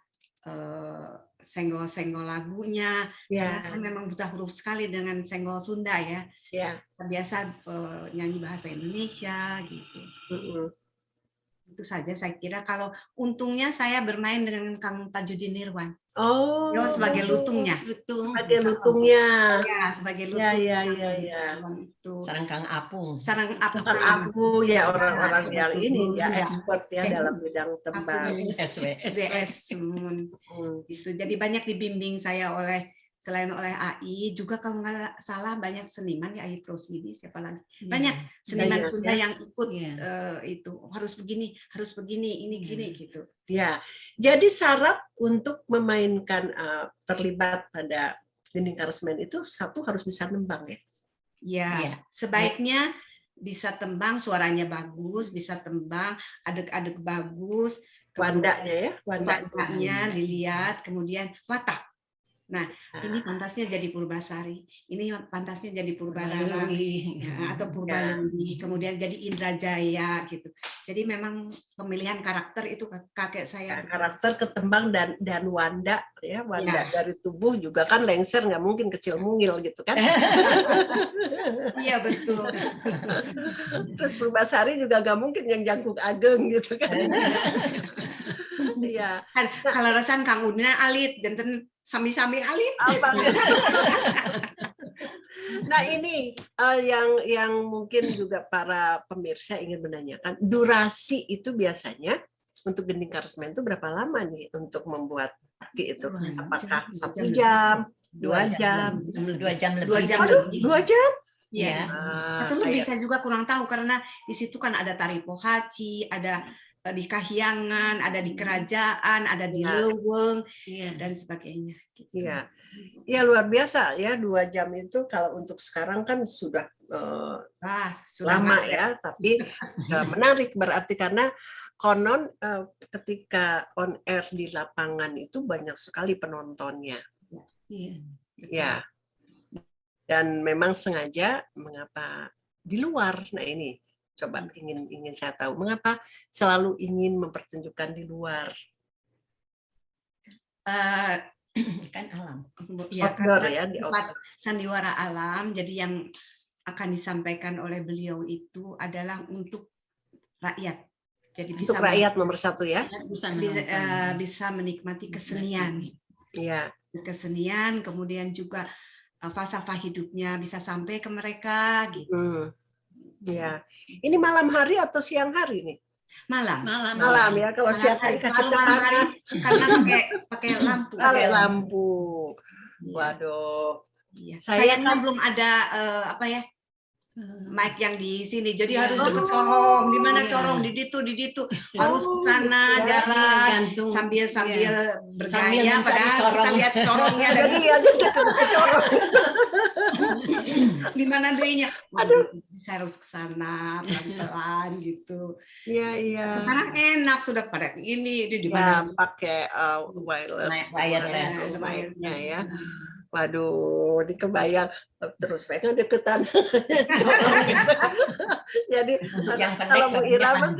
B: senggol-senggol lagunya.
A: Ya,
B: Karena kan memang buta huruf sekali dengan senggol Sunda ya.
A: ya.
B: Biasa nyanyi bahasa Indonesia gitu.
A: Mm-mm.
B: Itu saja saya kira. Kalau untungnya saya bermain dengan Kang Tajudin Nirwan.
A: Oh,
B: Dia sebagai lutungnya.
A: sebagai lutungnya.
B: Ya, sebagai
A: Ya,
B: lutung.
A: ya.
B: Itu.
D: Sarang Kang Apung.
B: Sarang Apung.
A: Aku ya orang-orang yang
B: Seperti
A: ini
B: itu.
A: ya
B: Ya.
A: expert ya dalam bidang tembang.
D: SW.
B: SBS. Gitu. Jadi banyak dibimbing saya selain oleh AI, juga kalau nggak salah banyak seniman ya, AI Prosidi, siapa lagi? Banyak seniman
A: Banyak,
B: Sunda
A: ya.
B: yang ikut itu harus begini, ini gini gitu.
A: Ya, jadi syarat untuk memainkan terlibat pada dinding karesmen itu satu harus bisa nembang ya.
B: Ya,
D: Iya.
B: sebaiknya bisa tembang, suaranya bagus, bisa tembang, adek-adek bagus,
A: Wandanya ya,
B: wandanya dilihat, kemudian watak. Nah, ini pantasnya jadi Purbasari, ini pantasnya jadi Purbarara, atau Purbaleni, kemudian jadi Indrajaya gitu. Jadi memang pemilihan karakter itu kakek saya.
A: Karakter ketembang dan wanda ya, wanda dari tubuh juga kan lengser, nggak mungkin kecil mungil gitu kan.
B: Iya betul.
A: Terus Purbasari juga nggak mungkin yang jangkung ageng gitu kan. Iya.
B: Kalau rasan Kang Udina alit, dan sami-sami alit.
A: Nah ini yang mungkin juga para pemirsa ingin menanyakan, durasi itu biasanya untuk gending karesmen itu berapa lama nih untuk membuat aki itu? Apakah 1 jam, 2 jam?
D: 2 jam lebih.
B: 2 jam
A: Aduh,
B: lebih.
A: 2 jam?
B: Iya. Atau lebih saya juga kurang tahu, karena di situ kan ada tari pohaci, ada di Kahyangan, ada di Kerajaan, ada di Leweng, dan sebagainya.
A: Iya, ya luar biasa ya, 2 jam itu kalau untuk sekarang kan sudah lama ya, tapi menarik berarti karena konon ketika on air di lapangan itu banyak sekali penontonnya. Ya, dan memang sengaja mengapa di luar. Nah ini coba ingin saya tahu mengapa selalu ingin mempertunjukkan di luar.
D: Kan alam.
A: Outdoor ya, di outdoor.
B: Sandiwara alam. Jadi yang akan disampaikan oleh beliau itu adalah untuk rakyat. Jadi
A: untuk rakyat nomor 1 ya.
B: Bisa menikmati kesenian.
A: Iya.
B: Kesenian, kemudian juga falsafah hidupnya bisa sampai ke mereka gitu.
A: Ya, ini malam hari atau siang hari nih?
B: Malam
A: ya. Kalau siang hari kasih
B: panas karena pakai lampu.
A: Lampu. Waduh.
B: Sayangnya belum ada mic yang di sini, jadi harus deket corong. Di mana corong? Di ditu. Harus ke sana jalan sambil bergaya, padahal kita lihat corongnya.
A: Jadi aja ke corong.
B: Di mana dirinya? Aduh, saya harus ke sana pelan-pelan gitu.
A: Iya.
B: Sekarang enak sudah pada ini di mana
A: pakai wireless ya. Waduh, dikebayang terus mereka deketan corong gitu. Jadi kalau Bu Ira kan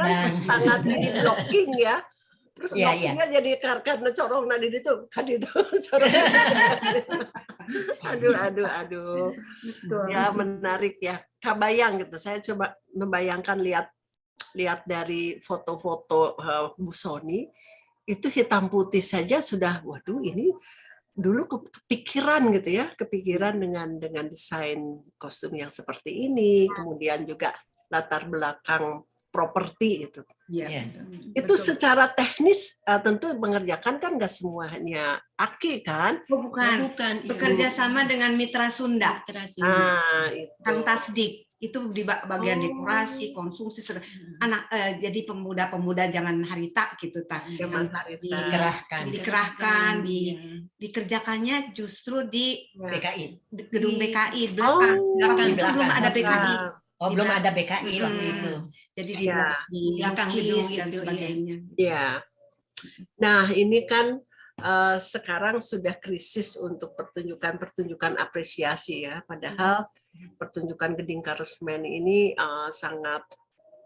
A: sangat ini blocking ya. Terus blockingnya jadi karena corong nadi itu kan itu corong. Aduh. Ya menarik ya. Kabayang gitu. Saya coba membayangkan lihat dari foto-foto Bu Sony itu hitam putih saja sudah waduh ini dulu kepikiran gitu ya, dengan desain kostum yang seperti ini, kemudian juga latar belakang properti itu. Itu secara teknis tentu mengerjakan kan nggak semuanya Aki kan?
B: Bukan. Bekerja sama dengan mitra Sunda. Kang Tasdik. Itu di bagian dekorasi, konsumsi, jadi pemuda-pemuda jangan harita gitu dikerahkan, dikerjakannya justru di
D: BKI,
B: gedung BKI belakang. Itu belum ada BKI.
D: Belum ada BKI waktu itu.
B: Jadi di belakang gedung dan sebagainya.
A: Iya. Nah ini kan sekarang sudah krisis untuk pertunjukan apresiasi ya, padahal pertunjukan gending karesmen ini sangat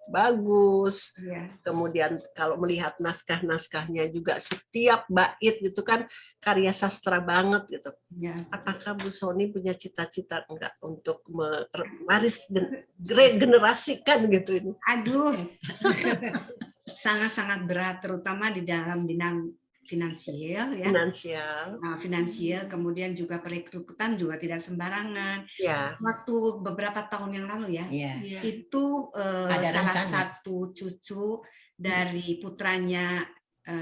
A: bagus.
B: Iya.
A: Kemudian kalau melihat naskah-naskahnya juga setiap bait gitu kan karya sastra banget gitu.
B: Iya.
A: Apakah Bu Sony punya cita-cita enggak untuk mewaris regenerasikan gitu ini?
B: Aduh, sangat-sangat berat, terutama di dalam bidang finansial ya.
A: Finansial.
B: Nah, finansial, kemudian juga perekrutan juga tidak sembarangan.
A: Ya.
B: Waktu beberapa tahun yang lalu ya,
D: Iya.
E: Iya.
B: itu
D: Ada
B: salah
D: rencana.
B: satu cucu dari putranya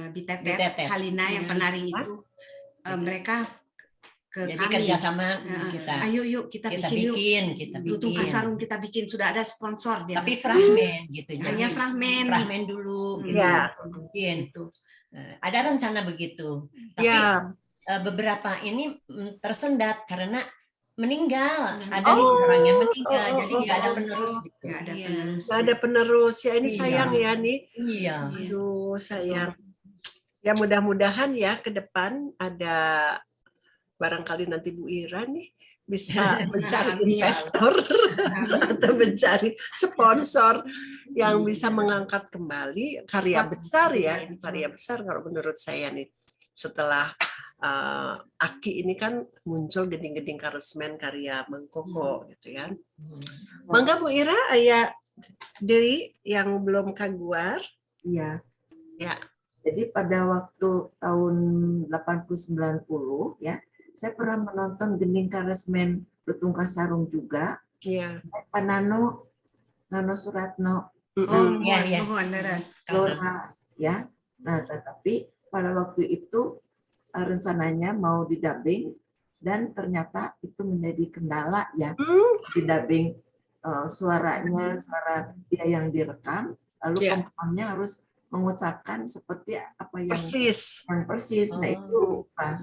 B: Bitetet,
D: Bitetet.
B: Halina yang
E: Iya.
B: penari itu, mereka ke
D: Jadi
B: kami.
D: kerjasama
B: Nah,
D: kita.
B: Ayo yuk kita
D: Kita
B: bikin yuk.
D: bikin, kita
B: Lutung
D: bikin.
B: Kasarung kita bikin, sudah ada sponsor dia.
D: Tapi fragmen gitu.
B: Hanya
D: Jadi
B: fragmen.
D: dulu gitu.
A: Ya.
D: Mungkin.
B: Gitu.
D: Ada rencana begitu. Tapi
A: Ya.
D: beberapa ini tersendat karena meninggal.
E: Oh.
D: Ada orang yang meninggal,
A: Oh,
D: jadi
A: oh,
D: nggak ada
A: oh.
D: penerus. Gitu.
B: Nggak ada
E: Iya.
B: penerus.
A: Nggak ada penerus ya, ini
D: Iya.
A: sayang ya nih.
D: Iya.
A: Aduh, sayang. Ya mudah-mudahan ya ke depan ada barangkali nanti Bu Ira nih bisa mencari
B: Amin.
A: investor atau mencari sponsor yang bisa mengangkat kembali karya besar ya. Ini karya besar kalau menurut saya nih. Setelah Aki ini kan muncul Geding-Geding Karesmen karya Mangkoko gitu ya. Mangga Bu Ira, Ayah Dewi yang belum kaguar.
C: Iya.
A: Ya.
C: Jadi pada waktu tahun 80-90 ya, saya pernah menonton Gending Karesmen Lutung Kasarung juga.
A: Iya.
C: Pak Nano Suratno,
B: Oh,
D: Iya, iya.
B: mohon Laras.
C: Lora ya. Nah, tetapi pada waktu itu rencananya mau didubbing dan ternyata itu menjadi kendala ya. Didubbing suara dia yang direkam, lalu
A: Ya.
C: pemainnya harus mengucapkan seperti apa yang
A: Persis.
C: persis. Nah, itu lupa.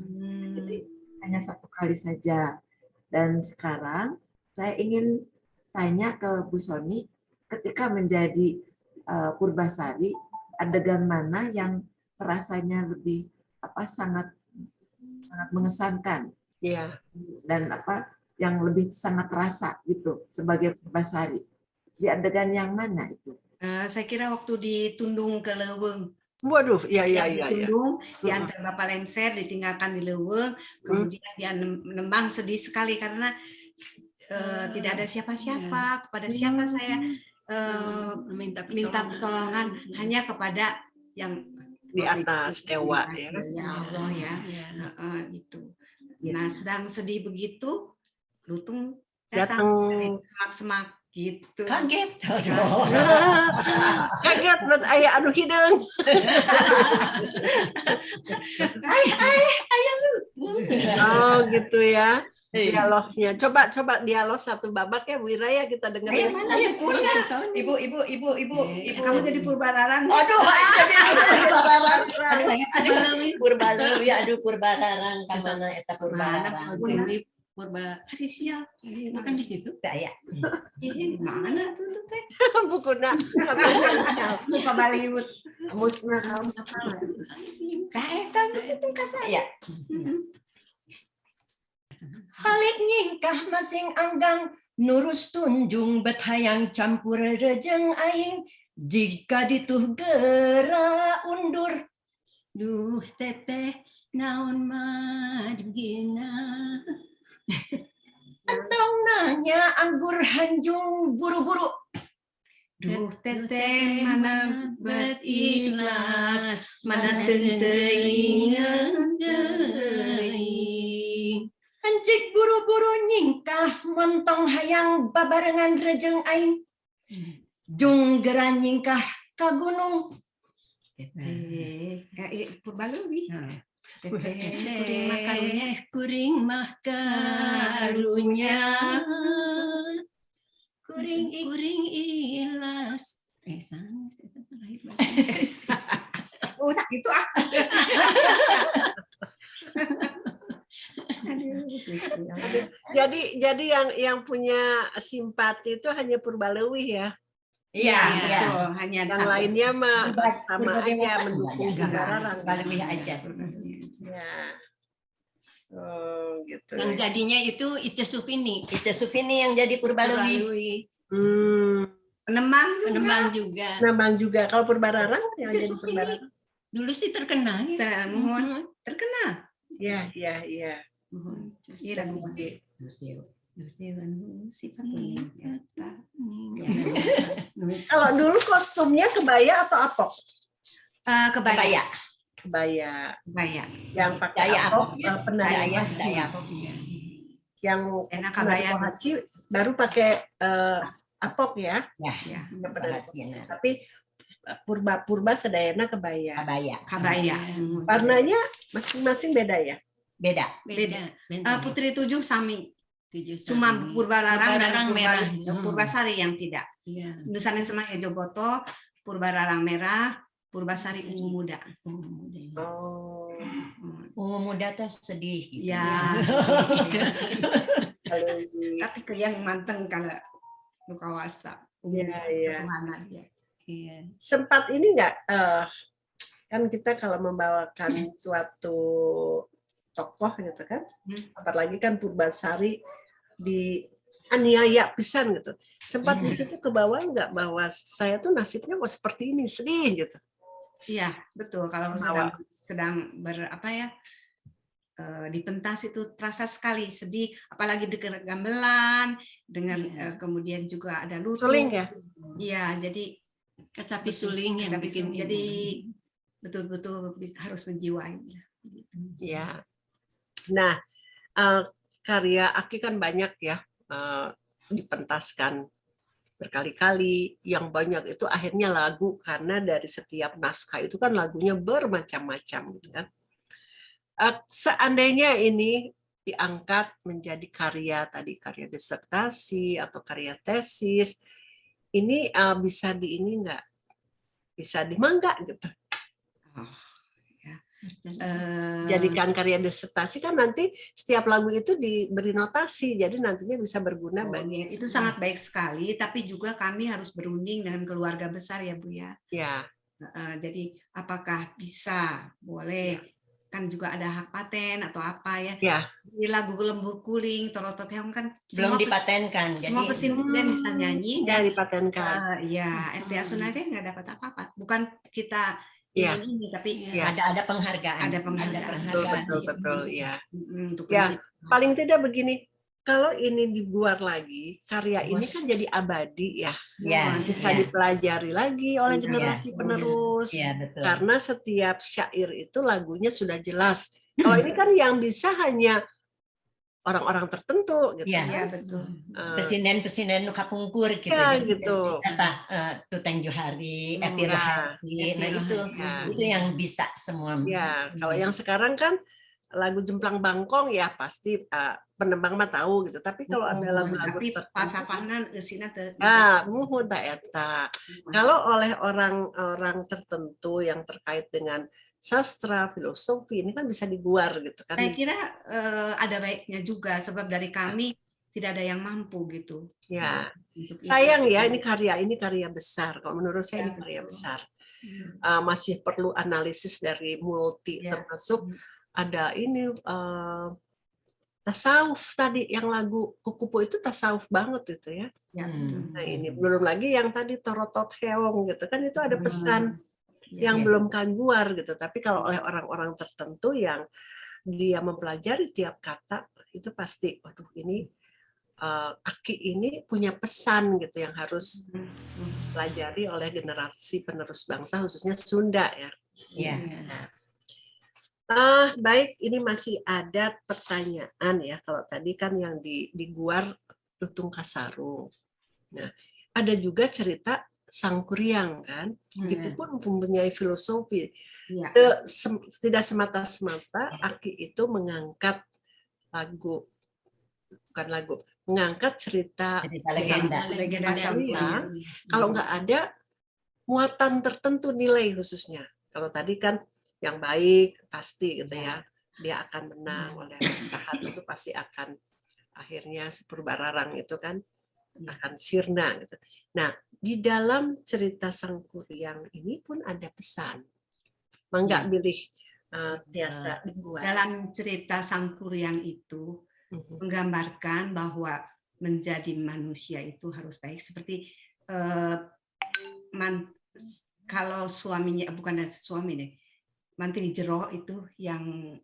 C: Jadi hanya satu kali saja. Dan sekarang saya ingin tanya ke Bu Sony, ketika menjadi Purbasari, adegan mana yang rasanya lebih sangat mengesankan
A: Iya.
C: dan yang lebih sangat terasa gitu sebagai Purbasari? Di adegan yang mana itu?
B: Saya kira waktu ditundung ke Leuweung.
A: Waduh, iya.
B: Ditundung, diantar Bapak Lengser, ditinggalkan di Leuweung, kemudian dia nembang sedih sekali karena tidak ada siapa-siapa, kepada siapa saya
E: Minta
B: minta pertolongan, hanya kepada yang
A: Di atas dewa ya.
B: Ya Allah ya.
E: Iya.
B: Itu. Nah, sedang sedih begitu, Lutung
A: Datang.
B: datang semak-semak gitu.
D: Kaget.
A: Kaget buat ayah anu hideung. Oh gitu ya. Dialognya. Coba dialog satu babak ya Bu Ira ya, kita dengerin.
D: Ibu.
B: Kamu jadi Purbararang.
D: Aduh, jadi Purbararang.
E: Saya
D: Purbaleuwi, aduh Purbararang, kamana eta Purbararang.
E: Purba
B: Arisia.
E: bukan di situ.
D: Daya.
B: Mana tuh teh?
A: Bukuna.
B: Buka Bollywood.
C: Musnah kamu
B: Kaetan itu
D: Ya. Halik nyingkah masing anggang nurus tunjung bet hayang campur rejeng aing jika dituh gera undur.
E: Duh teteh naon madgina.
D: Entong nanya anggur hanjung buru-buru.
B: Duh teteh mana berikhlas, mana tenteingan teuing.
D: Anjik buru-buru nyingkah montong hayang babarengan rejeng aing. Jung gera nyingkah ka gunung.
B: Purbaleuwi.
E: Kuring mah karunya. Kuring ilas. Sana saya lahir batin.
B: Gitu ah.
A: Jadi yang punya simpati itu hanya Purbaleuwi ya.
D: Iya.
B: Betul, hanya
A: Yang
B: satu.
A: lainnya mah sama
D: Berbagai
A: aja
D: macam.
A: mendukung
D: Enggak,
A: Purbararang.
D: lebih aja.
A: Ya. Oh, gitu.
E: Yang jadinya itu Ica Sufini.
D: Itu Sufini yang jadi Purbaleuwi.
E: Purbaleuwi.
B: Penembang juga.
E: penembang juga.
A: Nambang juga. Kalau Purbararang yang
B: Itu
A: jadi
B: Sukini.
A: Purbararang.
E: Dulu sih terkenal ya.
B: Mohon terkenal.
A: Iya, iya, iya.
B: Mohon. Iya lagu
A: Kalau dulu kostumnya kebaya atau apok?
B: kebaya.
A: Kebaya.
B: Kebaya.
A: Yang pakai
D: Daya
A: apok,
D: apok,
A: penari
D: daya
A: Haji.
D: apok.
A: Yang
B: Enak
A: penari
B: kebaya.
A: Haji baru pakai apok ya.
D: Ya,
B: Ya.
A: Yang penari.
D: perhatian.
A: Tapi purba sedayana kebaya.
D: Kabaya.
B: Kabaya.
A: Warnanya masing-masing beda ya.
D: Beda.
E: Beda.
B: Putri 7 Sami.
E: 7
B: Cuma Purbararang dan
E: Purbararang merah.
B: Purbasari yang tidak.
E: Iya.
B: Nusantara Semang Joboto, Purbararang merah, Purbasari ungu muda.
A: Oh.
D: Ungu muda tuh sedih gitu.
B: Ya.
A: Kalau di
B: Tapi ke yang manteng kalau lu kawasa.
A: Iya, iya.
B: Ketuhanan ya.
E: Iya.
A: sempat ini nggak kan kita kalau membawakan suatu tokoh gitu kan, apalagi kan Purbasari di aniaya pisan gitu. Sempat di situ ke bawah nggak bahwa saya tuh nasibnya kok seperti ini, sedih gitu.
B: Iya, betul. Kalau sedang berapa ya? Di pentas itu terasa sekali sedih, apalagi di gamelan dengan kemudian juga ada lutut.
A: Suling ya?
B: Iya, jadi
E: Kecapi suling yang
B: kecapi
E: bikin
B: suling. Jadi betul-betul harus menjiwai.
A: Ya. Nah, karya Aki kan banyak ya dipentaskan berkali-kali. Yang banyak itu akhirnya lagu karena dari setiap naskah itu kan lagunya bermacam-macam gitu kan. Seandainya ini diangkat menjadi karya disertasi atau karya tesis, ini bisa nggak? Bisa dimangga gitu. Jadikan karya disertasi kan nanti setiap lagu itu diberi notasi, jadi nantinya bisa berguna bagi.
B: Itu sangat baik sekali, tapi juga kami harus berunding dengan keluarga besar ya Bu ya.
A: Ya.
B: Jadi apakah bisa, boleh, kan juga ada hak paten atau apa ya.
A: Ya.
B: Di lagu Lembur Kuring, Torotot Heong kan
D: Belum dipatenkan.
B: Semua pesantren bisa nyanyi
A: dan dipatenkan.
B: Ya, RT Asunade nggak dapat apa-apa. Bukan kita ini tapi
D: ada penghargaan.
B: Ada penghargaan.
A: Betul ya.
B: Untuk
A: ya, paling tidak begini. Kalau ini dibuat lagi, karya ini kan jadi abadi ya. Bisa dipelajari lagi oleh generasi penerus.
D: Betul.
A: Karena setiap syair itu lagunya sudah jelas. Kalau ini kan yang bisa hanya orang-orang tertentu gitu.
B: Iya, betul.
D: Presiden nu kapungkur gitu.
A: Ya, gitu.
D: Kata Tuteng Johari, Eti Rohadi. Nah, itu yang bisa semua.
A: Ya, kalau yang sekarang kan lagu Jemplang Bangkong ya pasti penembang mah tahu gitu. Tapi kalau ada lagu-lagu
B: pasapanan eusina teh.
A: Muhun ta eta. Kalau oleh orang-orang tertentu yang terkait dengan sastra, filosofi ini kan bisa diguar gitu kan.
B: Saya kira ada baiknya juga sebab dari kami tidak ada yang mampu gitu.
A: Ya. Sayang ya ini karya besar. Kalau menurut saya ini karya besar. Masih perlu analisis dari multi termasuk ada ini tasawuf tadi yang lagu Kukupu itu tasawuf banget itu ya. Nah ini belum lagi yang tadi Torotot Heong gitu kan itu ada pesan yang belum kaguar gitu. Tapi kalau oleh orang-orang tertentu yang dia mempelajari tiap kata itu pasti, waduh ini Aki ini punya pesan gitu yang harus pelajari oleh generasi penerus bangsa khususnya Sunda ya. Baik, ini masih ada pertanyaan ya. Kalau tadi kan yang di Guar Lutung Kasarung. Nah, ada juga cerita Sangkuriang kan, itu pun mempunyai filosofi. Tidak semata-semata Aki itu mengangkat mengangkat cerita
D: legenda
A: Sangkuriang. Kalau nggak ada muatan tertentu nilai khususnya. Kalau tadi kan yang baik pasti gitu ya, dia akan menang, oleh jahat itu pasti akan akhirnya Purbararang itu kan akan sirna gitu. Nah, di dalam cerita Sangkuriang ini pun ada pesan. Mangga pilih tiasa dibuat.
B: Dalam cerita Sangkuriang itu menggambarkan bahwa menjadi manusia itu harus baik seperti kalau suaminya bukan suami deh, mantri jero itu yang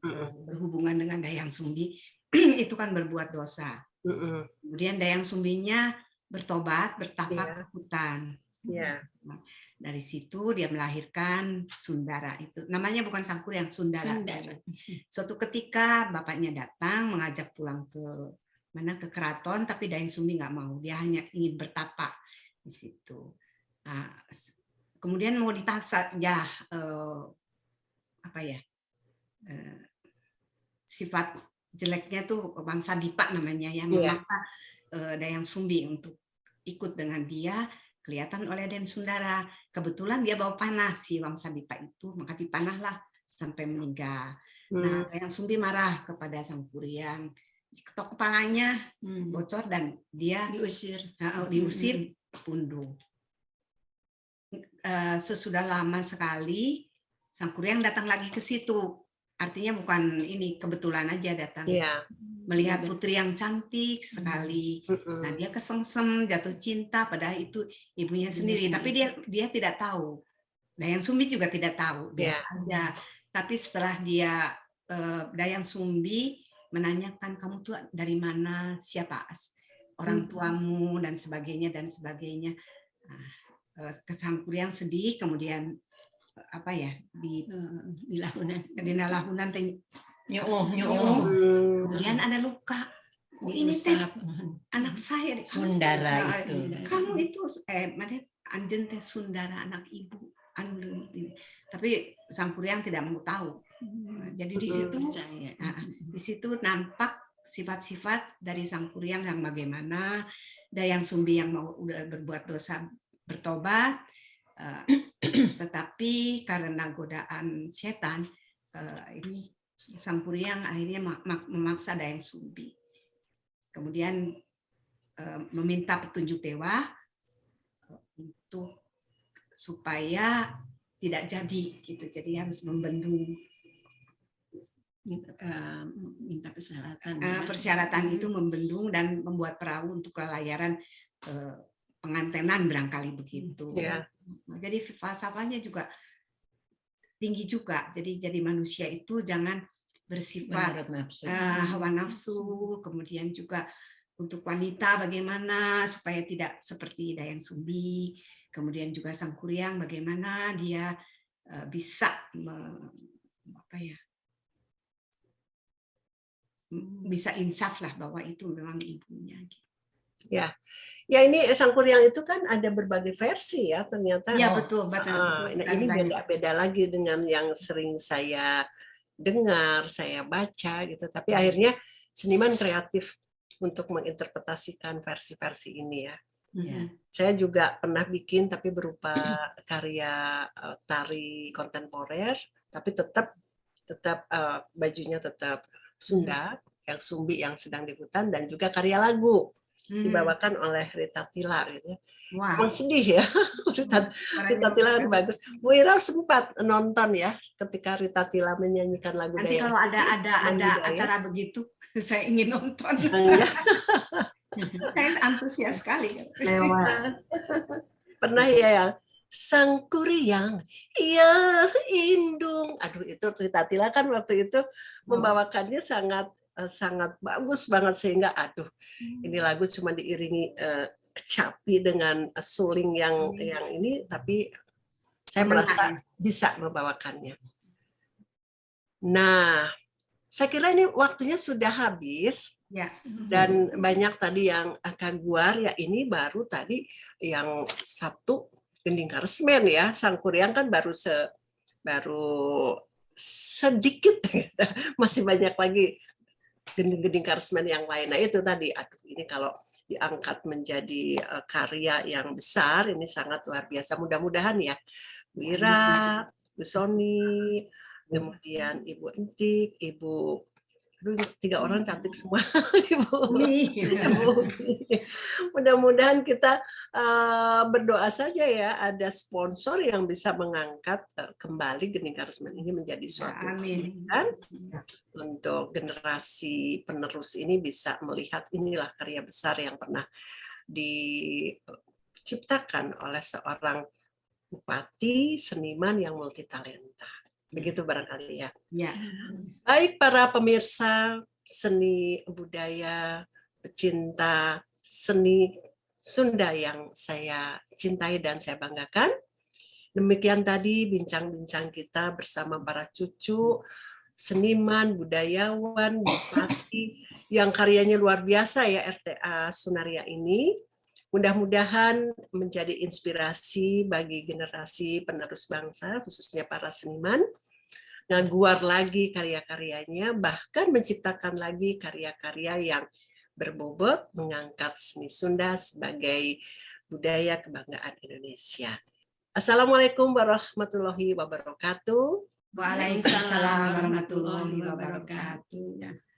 B: berhubungan dengan Dayang Sumbi itu kan berbuat dosa. Kemudian Dayang Sumbinya bertobat, bertapa ke hutan. Nah, dari situ dia melahirkan Sundara itu. Namanya bukan Sangkuriang, Sundara. Suatu ketika bapaknya datang mengajak pulang ke keraton, tapi Dayang Sumbi nggak mau. Dia hanya ingin bertapa di situ. Nah, kemudian mau dipaksa, sifat jeleknya tuh bangsa Dipa namanya, yang memaksa Dayang Sumbi untuk ikut dengan dia. Kelihatan oleh Den Sundara. Kebetulan dia bawa panah si Wangsa Dipa itu, maka dipanahlah sampai meninggal. Nah, Dayang Sumbi marah kepada Sangkuriang, ketok kepalanya bocor dan dia diusir Pundung. Sesudah lama sekali Sangkuriang datang lagi ke situ. Artinya bukan ini kebetulan aja datang. Melihat putri yang cantik sekali. Nah, dia kesengsem, jatuh cinta, padahal itu ibunya sendiri. Tapi dia tidak tahu. Dayang Sumbi juga tidak tahu, biasa aja. Tapi setelah Dayang Sumbi menanyakan, kamu tuh dari mana, siapa orang tuamu, dan sebagainya, dan sebagainya. Sangkuriang sedih, kemudian di lahunan kemudian ada luka. Ini anak saya
D: Sundara itu.
B: Kamu itu anjen teh Sundara anak ibu anu. Tapi Sangkuriang tidak mau tahu. Jadi di situ nampak sifat-sifat dari Sangkuriang yang bagaimana, Dayang Sumbi yang mau udah berbuat dosa bertobat, tetapi karena godaan setan ini Sangkuriang akhirnya memaksa Dayang Sumbi. Kemudian meminta petunjuk dewa untuk supaya tidak jadi gitu. Jadi harus membendung.
E: Minta persyaratan.
B: Persyaratan itu membendung dan membuat perahu untuk kelayaran pengantenan barangkali begitu. Jadi falsafahnya juga tinggi juga. Jadi manusia itu jangan bersifat hawa nafsu, kemudian juga untuk wanita bagaimana supaya tidak seperti Dayang Sumbi, kemudian juga Sangkuriang bagaimana dia bisa bisa insaf lah bahwa itu memang ibunya.
A: Ya, ini Sangkuriang itu kan ada berbagai versi ya ternyata.
B: Iya betul.
A: Ini beda-beda lagi dengan yang sering saya dengar, saya baca gitu. Tapi akhirnya seniman kreatif untuk menginterpretasikan versi-versi ini ya. Saya juga pernah bikin tapi berupa karya tari kontemporer, tapi tetap bajunya tetap Sunda, yang Sumbi yang sedang di hutan, dan juga karya lagu dibawakan oleh Rita Tila gitu.
B: Wow.
A: Sedih ya. Rita Tila kan bagus. Bu Ira sempat nonton ya ketika Rita Tila menyanyikan lagu
B: Nanti
A: Dayang.
B: Kalau ada acara begitu, saya ingin nonton. Saya antusias sekali.
A: Pernah ya Sangkuriang, ya indung. Aduh, itu Rita Tila kan waktu itu membawakannya sangat bagus banget sehingga ini lagu cuma diiringi kecapi dengan suling yang ini, tapi saya merasa bisa membawakannya. Nah, saya kira ini waktunya sudah habis. Dan banyak tadi yang kaguar ya, ini baru tadi yang satu gending karsmen ya. Sangkuriang kan baru sedikit gitu. Masih banyak lagi gending-gending karsmen yang lain. Nah itu tadi, ini kalau diangkat menjadi karya yang besar, ini sangat luar biasa. Mudah-mudahan ya, Bu Ira, Bu Sony, kemudian Ibu Entik, Ibu, 3 orang cantik semua, mudah-mudahan kita berdoa saja ya, ada sponsor yang bisa mengangkat kembali gending karsmen ini menjadi suatu pendidikan untuk generasi penerus ini bisa melihat inilah karya besar yang pernah diciptakan oleh seorang bupati seniman yang multitalenta. Begitu barangkali ya.
B: Ya.
A: Baik para pemirsa seni budaya, pecinta seni Sunda yang saya cintai dan saya banggakan. Demikian tadi bincang-bincang kita bersama para cucu seniman, budayawan, bupati yang karyanya luar biasa ya RTA Sunaria ini. Mudah-mudahan menjadi inspirasi bagi generasi penerus bangsa, khususnya para seniman, ngaguar lagi karya-karyanya, bahkan menciptakan lagi karya-karya yang berbobot mengangkat seni Sunda sebagai budaya kebanggaan Indonesia. Assalamualaikum warahmatullahi wabarakatuh.
B: Waalaikumsalam warahmatullahi wabarakatuh.